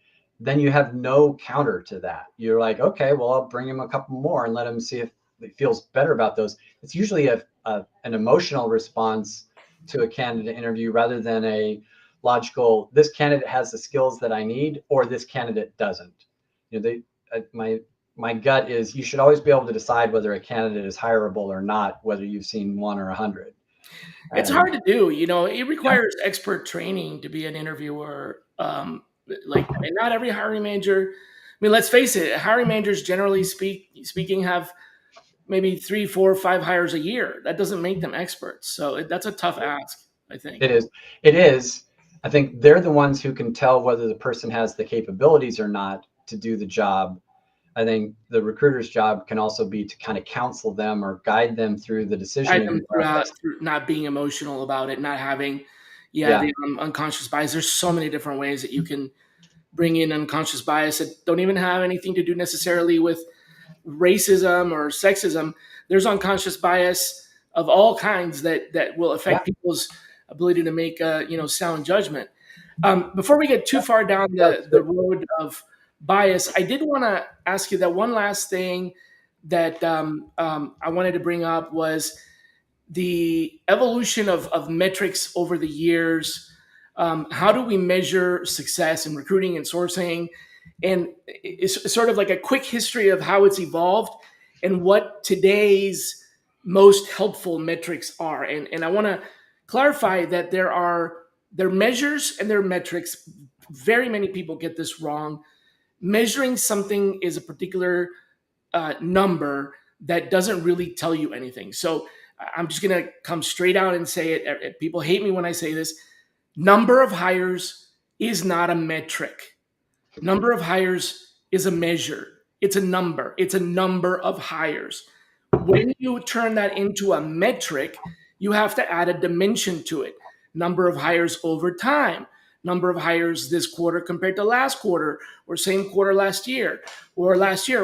Speaker 2: then you have no counter to that. You're like, okay, well, I'll bring him a couple more and let him see if he feels better about those. It's usually an emotional response to a candidate interview rather than a logical, this candidate has the skills that I need, or this candidate doesn't. You know, my gut is you should always be able to decide whether a candidate is hireable or not, whether you've seen one or 100.
Speaker 1: It's hard to do. It
Speaker 2: Yeah,
Speaker 1: requires expert training to be an interviewer. And not every hiring manager. I mean, let's face it. Hiring managers, generally speaking, have maybe 3, 4, 5 hires a year. That doesn't make them experts. So that's a tough ask, I think.
Speaker 2: it is. It is. I think they're the ones who can tell whether the person has the capabilities or not to do the job. I think the recruiter's job can also be to kind of counsel them or guide them through the decision
Speaker 1: Guide them
Speaker 2: making
Speaker 1: throughout
Speaker 2: process.
Speaker 1: through not being emotional about it, not having,
Speaker 2: Yeah,
Speaker 1: the unconscious bias. There's so many different ways that you can bring in unconscious bias that don't even have anything to do necessarily with racism or sexism. There's unconscious bias of all kinds that will
Speaker 2: yeah,
Speaker 1: affect people's ability to make sound judgment. Before we get too far down
Speaker 2: that's
Speaker 1: the road of bias, I did want to ask you that one last thing that I wanted to bring up was the evolution of metrics over the years. How do we measure success in recruiting and sourcing? And it's sort of like a quick history of how it's evolved and what today's most helpful metrics are. And I want to clarify that there are measures and there are metrics. Very many people get this wrong. Measuring something is a particular number that doesn't really tell you anything. So I'm just going to come straight out and say it. People hate me when I say this. Number of hires is not a metric. Number of hires is a measure. It's a number. It's a number of hires. When you turn that into a metric, you have to add a dimension to it. Number of hires over time, number of hires this quarter compared to last quarter, or same quarter last year, or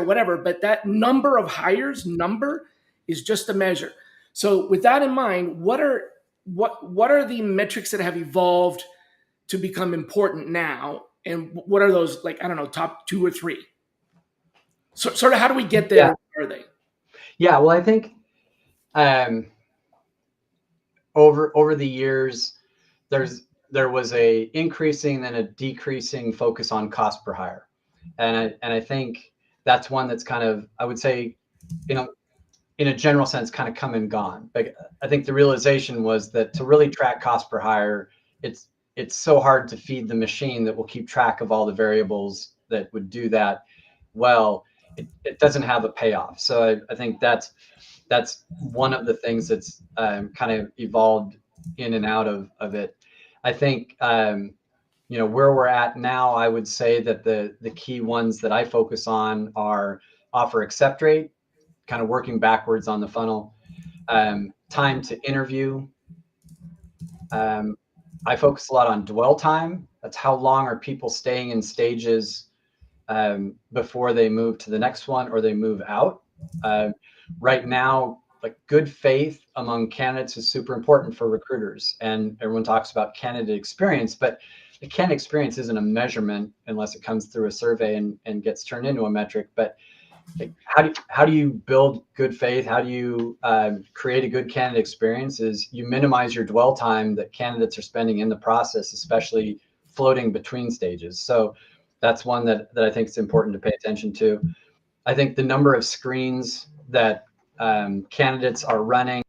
Speaker 1: whatever. But that number of hires number is just a measure. So with that in mind, what are the metrics that have evolved to become important now? And what are those, like, I don't know, top two or three? So sort of how do we get there?
Speaker 2: yeah,
Speaker 1: Where are they?
Speaker 2: yeah. Well, I think um, over the years, there was a increasing and a decreasing focus on cost per hire, and I think that's one that's kind of, I would say, you know, in a general sense, kind of come and gone. But I think the realization was that to really track cost per hire, it's so hard to feed the machine that will keep track of all the variables that would do that well. It doesn't have a payoff. So I think that's one of the things that's kind of evolved in and out of it. I think where we're at now, I would say that the key ones that I focus on are offer accept rate, kind of working backwards on the funnel, time to interview. Um, I focus a lot on dwell time. That's how long are people staying in stages before they move to the next one or they move out. Uh, right now, like, good faith among candidates is super important for recruiters, and everyone talks about candidate experience, but the candidate experience isn't a measurement unless it comes through a survey and gets turned into a metric. But like, how do you build good faith? How do you create a good candidate experience? Is you minimize your dwell time that candidates are spending in the process, especially floating between stages. So that's one that I think is important to pay attention to. I think the number of screens that candidates are running.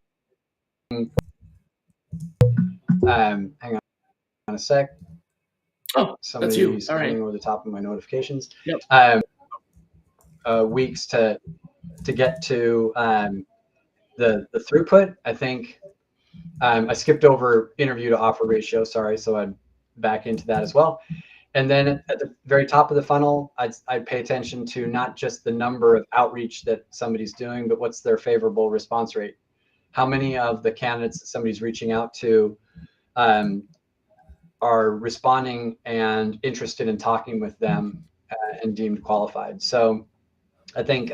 Speaker 2: Hang on a sec.
Speaker 1: Oh, that's you.
Speaker 2: Somebody's
Speaker 1: All right.
Speaker 2: coming over the top of my notifications.
Speaker 1: Yep.
Speaker 2: Um, Weeks to get to the throughput. I think I skipped over interview to offer ratio. Sorry, so I'd back into that as well. And then at the very top of the funnel, I'd pay attention to not just the number of outreach that somebody's doing, but what's their favorable response rate. How many of the candidates that somebody's reaching out to um, are responding and interested in talking with them and deemed qualified. So I think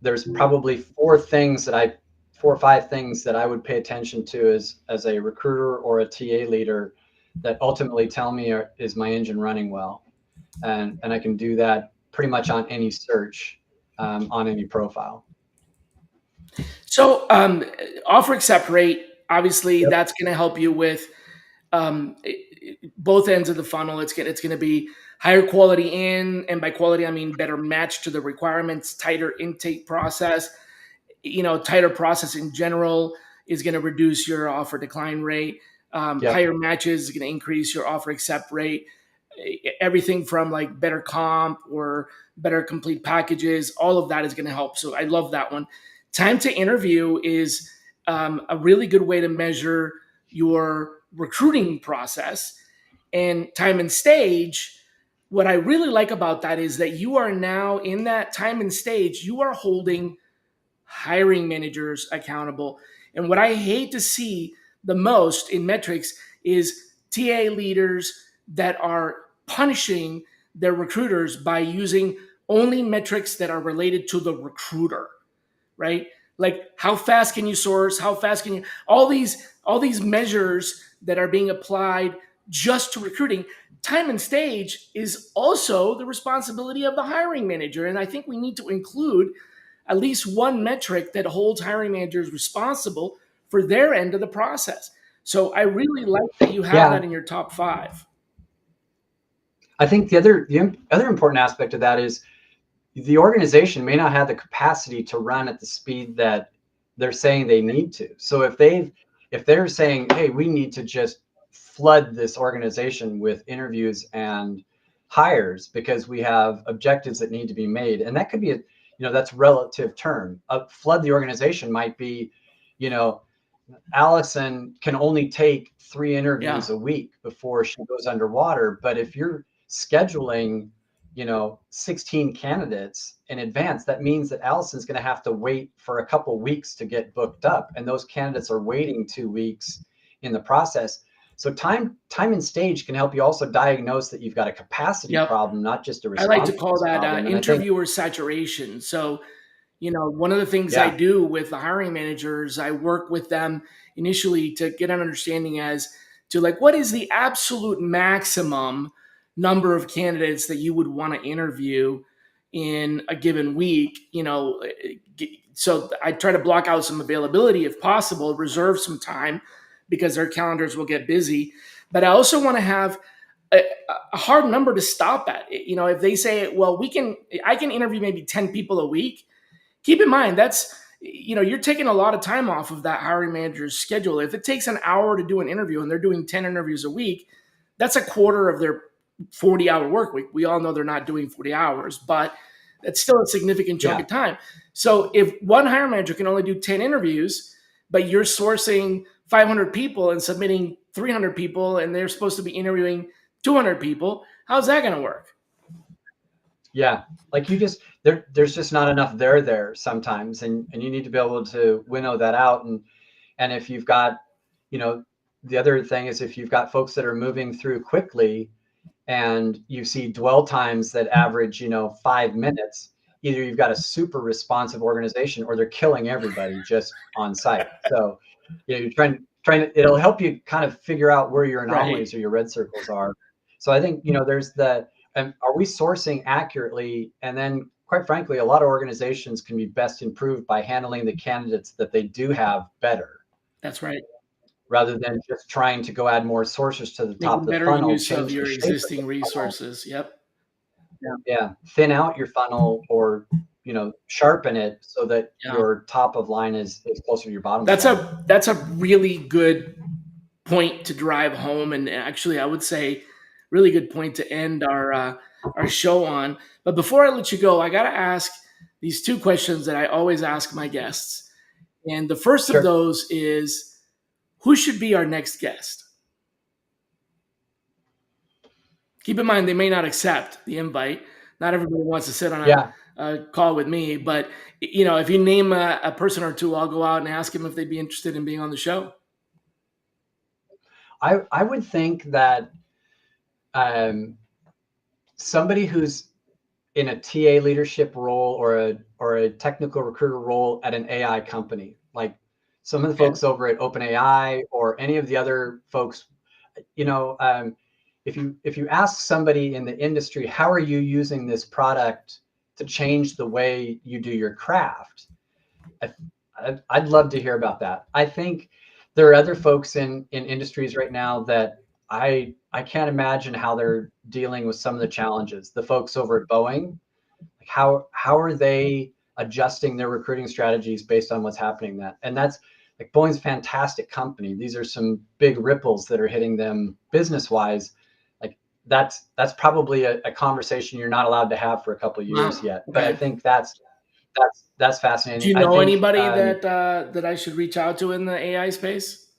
Speaker 2: there's probably four things that I 4 or 5 things that I would pay attention to as a recruiter or a TA leader that ultimately tell me is my engine running well, and I can do that pretty much on any search, on any profile.
Speaker 1: So, offer accept rate, obviously,
Speaker 2: Yep.
Speaker 1: that's going to help you with both ends of the funnel. It's going to be higher quality in, and by quality I mean better match to the requirements, tighter intake process. Tighter process in general is going to reduce your offer decline rate.
Speaker 2: Yep.
Speaker 1: Higher matches is going to increase your offer accept rate. Everything from like better comp or better complete packages, all of that is going to help. So I love that one. Time to interview is a really good way to measure your recruiting process. And time and stage, what I really like about that is that you are now in that time and stage, you are holding hiring managers accountable. And what I hate to see the most in metrics is TA leaders that are punishing their recruiters by using only metrics that are related to the recruiter, right? Like how fast can you source, how fast can you, all these measures that are being applied just to recruiting. Time and stage is also the responsibility of the hiring manager, and I think we need to include at least one metric that holds hiring managers responsible for their end of the process. So I really like that you have
Speaker 2: Yeah,
Speaker 1: that in your top five.
Speaker 2: I think the other important aspect of that is the organization may not have the capacity to run at the speed that they're saying they need to. So if they're saying, hey, we need to just flood this organization with interviews and hires because we have objectives that need to be made, and that could be that's relative term. Flood the organization might be, you know, Allison can only take 3
Speaker 1: Yeah.
Speaker 2: interviews a week before she goes underwater. But if you're scheduling, 16 candidates in advance, that means that Allison's going to have to wait for a couple weeks to get booked up. And those candidates are waiting 2 weeks in the process. So time and stage can help you also diagnose that you've got a capacity
Speaker 1: Yep.
Speaker 2: problem, not just a
Speaker 1: I like to call
Speaker 2: responsiveness
Speaker 1: that
Speaker 2: problem. And I think,
Speaker 1: interviewer saturation. So, one of the things I
Speaker 2: yeah,
Speaker 1: do with the hiring managers, I work with them initially to get an understanding as to like what is the absolute maximum number of candidates that you would want to interview in a given week. So I try to block out some availability if possible, reserve some time because their calendars will get busy. But I also want to have a, a hard number to stop at. If they say, well, I can interview maybe 10 people a week. Keep in mind that's you're taking a lot of time off of that hiring manager's schedule. If it takes an hour to do an interview and they're doing 10 interviews a week, that's a quarter of their 40-hour work week. We all know they're not doing 40 hours, but that's still a significant chunk
Speaker 2: yeah,
Speaker 1: of time. So if one hiring manager can only do 10 interviews, but you're sourcing 500 people and submitting 300 people and they're supposed to be interviewing 200 people, how's that going to work?
Speaker 2: yeah. Like there's just not enough there sometimes, and you need to be able to winnow that out. And if you've got, you know, the other thing is if you've got folks that are moving through quickly and you see dwell times that average, 5 minutes, either you've got a super responsive organization or they're killing everybody just on site. So, you're trying to, it'll help you kind of figure out where your
Speaker 1: Right.
Speaker 2: anomalies or your red circles are. So I think, there's are we sourcing accurately? And then quite frankly, a lot of organizations can be best improved by handling the candidates that they do have better,
Speaker 1: That's right.
Speaker 2: rather than just trying to go add more sources to the top
Speaker 1: Making
Speaker 2: of the
Speaker 1: better
Speaker 2: funnel,
Speaker 1: use of
Speaker 2: change the
Speaker 1: your
Speaker 2: shape of the
Speaker 1: existing
Speaker 2: funnel.
Speaker 1: resources. Yep.
Speaker 2: Yeah, thin out your funnel, or sharpen it so that
Speaker 1: Yeah.
Speaker 2: your top of line is closer to your bottom of
Speaker 1: That's
Speaker 2: line.
Speaker 1: a really good point to drive home, and actually, I would say really good point to end our show on. But before I let you go, I got to ask these two questions that I always ask my guests, and the first of
Speaker 2: Sure.
Speaker 1: those is who should be our next guest? Keep in mind they may not accept the invite. Not everybody wants to sit on
Speaker 2: Yeah,
Speaker 1: a call with me, but if you name a person or two, I'll go out and ask them if they'd be interested in being on the show.
Speaker 2: I would think that um, somebody who's in a TA leadership role or a technical recruiter role at an AI company, like some of the
Speaker 1: Okay.
Speaker 2: folks over at OpenAI or any of the other folks, you know, if you ask somebody in the industry, how are you using this product to change the way you do your craft? I'd love to hear about that. I think there are other folks in industries right now that I can't imagine how they're dealing with some of the challenges. The folks over at Boeing, like how are they adjusting their recruiting strategies based on what's happening? That's like Boeing's a fantastic company. These are some big ripples that are hitting them business wise. Like that's probably a conversation you're not allowed to have for a couple of years
Speaker 1: Wow.
Speaker 2: yet. But I
Speaker 1: Okay.
Speaker 2: think that's
Speaker 1: Do
Speaker 2: fascinating.
Speaker 1: you
Speaker 2: I
Speaker 1: know
Speaker 2: think
Speaker 1: anybody that I should reach out to in the AI space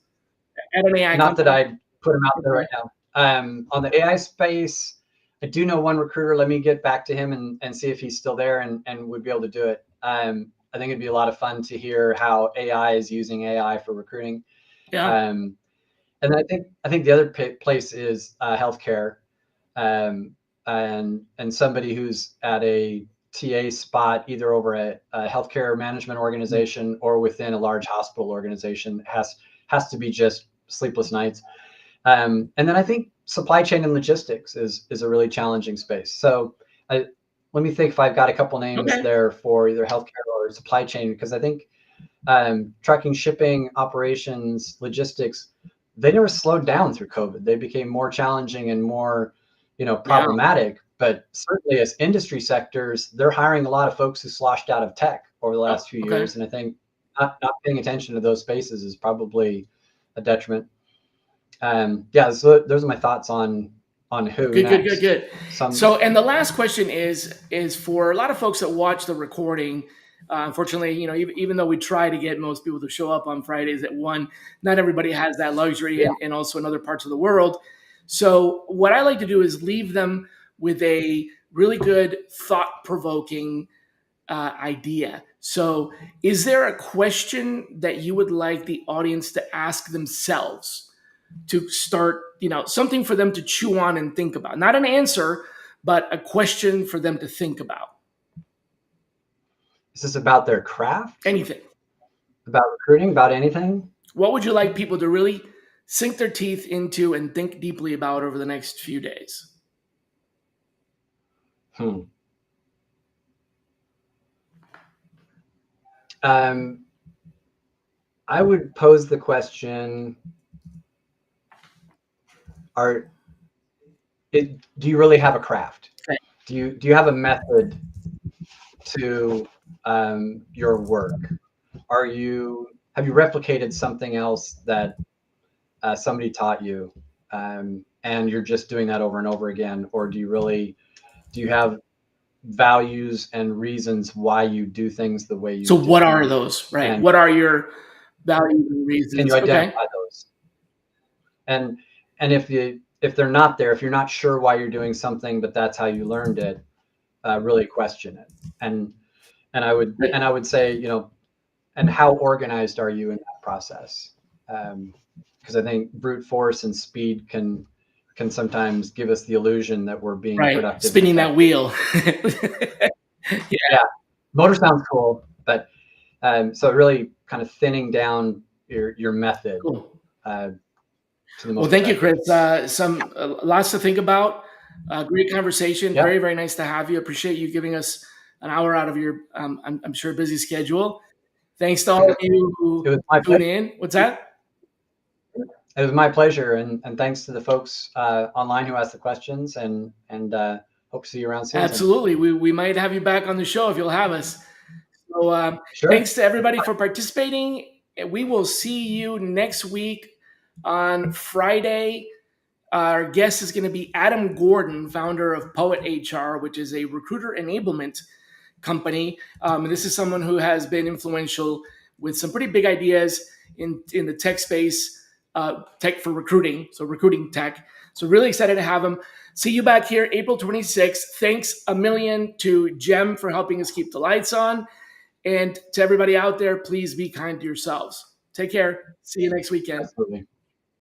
Speaker 1: at an AI
Speaker 2: not that
Speaker 1: company?
Speaker 2: I'd put them out there
Speaker 1: Okay.
Speaker 2: right now. On the AI space, I do know one recruiter. Let me get back to him and see if he's still there and would be able to do it. I think it'd be a lot of fun to hear how AI is using AI for recruiting.
Speaker 1: Yeah.
Speaker 2: Um, and I think the other place is healthcare, and somebody who's at a TA spot either over a healthcare management organization or within a large hospital organization has to be just sleepless nights. And then I think supply chain and logistics is a really challenging space. So let me think if I've got a couple names
Speaker 1: Okay.
Speaker 2: there for either healthcare or supply chain, because I think trucking, shipping, operations, logistics, they never slowed down through COVID. They became more challenging and more,
Speaker 1: Yeah.
Speaker 2: problematic. But certainly as industry sectors, they're hiring a lot of folks who sloshed out of tech over the
Speaker 1: Oh,
Speaker 2: last few
Speaker 1: okay.
Speaker 2: years. And I think not paying attention to those spaces is probably a detriment. Yeah, so those are my thoughts on who
Speaker 1: Good, good, good,
Speaker 2: next.
Speaker 1: good.
Speaker 2: Some
Speaker 1: So, and the last question is for a lot of folks that watch the recording. Unfortunately, even though we try to get most people to show up on Fridays at 1, not everybody has that luxury,
Speaker 2: Yeah,
Speaker 1: and also in other parts of the world. So, what I like to do is leave them with a really good, thought-provoking idea. So, is there a question that you would like the audience to ask themselves to start, something for them to chew on and think about? Not an answer, but a question for them to think about.
Speaker 2: is this about their craft,
Speaker 1: Anything.
Speaker 2: about recruiting, about anything?
Speaker 1: What would you like people to really sink their teeth into and think deeply about over the next few days?
Speaker 2: Hmm. Um, I would pose the question: Are do you really have a craft?
Speaker 1: Okay.
Speaker 2: Do you have a method to your work? Have you replicated something else that somebody taught you, and you're just doing that over and over again, or do you have values and reasons why you do things the way you
Speaker 1: So,
Speaker 2: do
Speaker 1: what are
Speaker 2: them?
Speaker 1: those? Right.
Speaker 2: And
Speaker 1: What are your values and
Speaker 2: can you
Speaker 1: reasons? Okay.
Speaker 2: identify those? And if they're not there, if you're not sure why you're doing something, but that's how you learned it, really question it. And
Speaker 1: Good.
Speaker 2: I would say, and how organized are you in that process? Because I think brute force and speed can sometimes give us the illusion that we're being
Speaker 1: Right.
Speaker 2: productive and
Speaker 1: Spinning that
Speaker 2: effective.
Speaker 1: wheel. Yeah.
Speaker 2: Yeah, motor sounds cool, but so really kind of thinning down your method
Speaker 1: Cool.
Speaker 2: uh, to the
Speaker 1: Well,
Speaker 2: most
Speaker 1: thank you,
Speaker 2: effective.
Speaker 1: Chris. Some lots to think about. Great conversation.
Speaker 2: Yep,
Speaker 1: Very, very nice to have you. Appreciate you giving us an hour out of your, I'm sure, busy schedule. Thanks to all of you
Speaker 2: it
Speaker 1: who
Speaker 2: was my
Speaker 1: tune
Speaker 2: pleasure.
Speaker 1: in. What's that?
Speaker 2: It was my pleasure, and thanks to the folks online who asked the questions, and hope to see you around soon, Tim.
Speaker 1: Absolutely. We might have you back on the show if you'll have us. So
Speaker 2: Sure.
Speaker 1: thanks to everybody for participating. We will see you next week on Friday. Our guest is going to be Adam Gordon, founder of Poet HR, which is a recruiter enablement company. This is someone who has been influential with some pretty big ideas in the tech space, tech for recruiting, so recruiting tech. So really excited to have him. See you back here April 26th. Thanks a million to Jem for helping us keep the lights on. And to everybody out there, please be kind to yourselves. Take care. See you next weekend.
Speaker 2: Absolutely.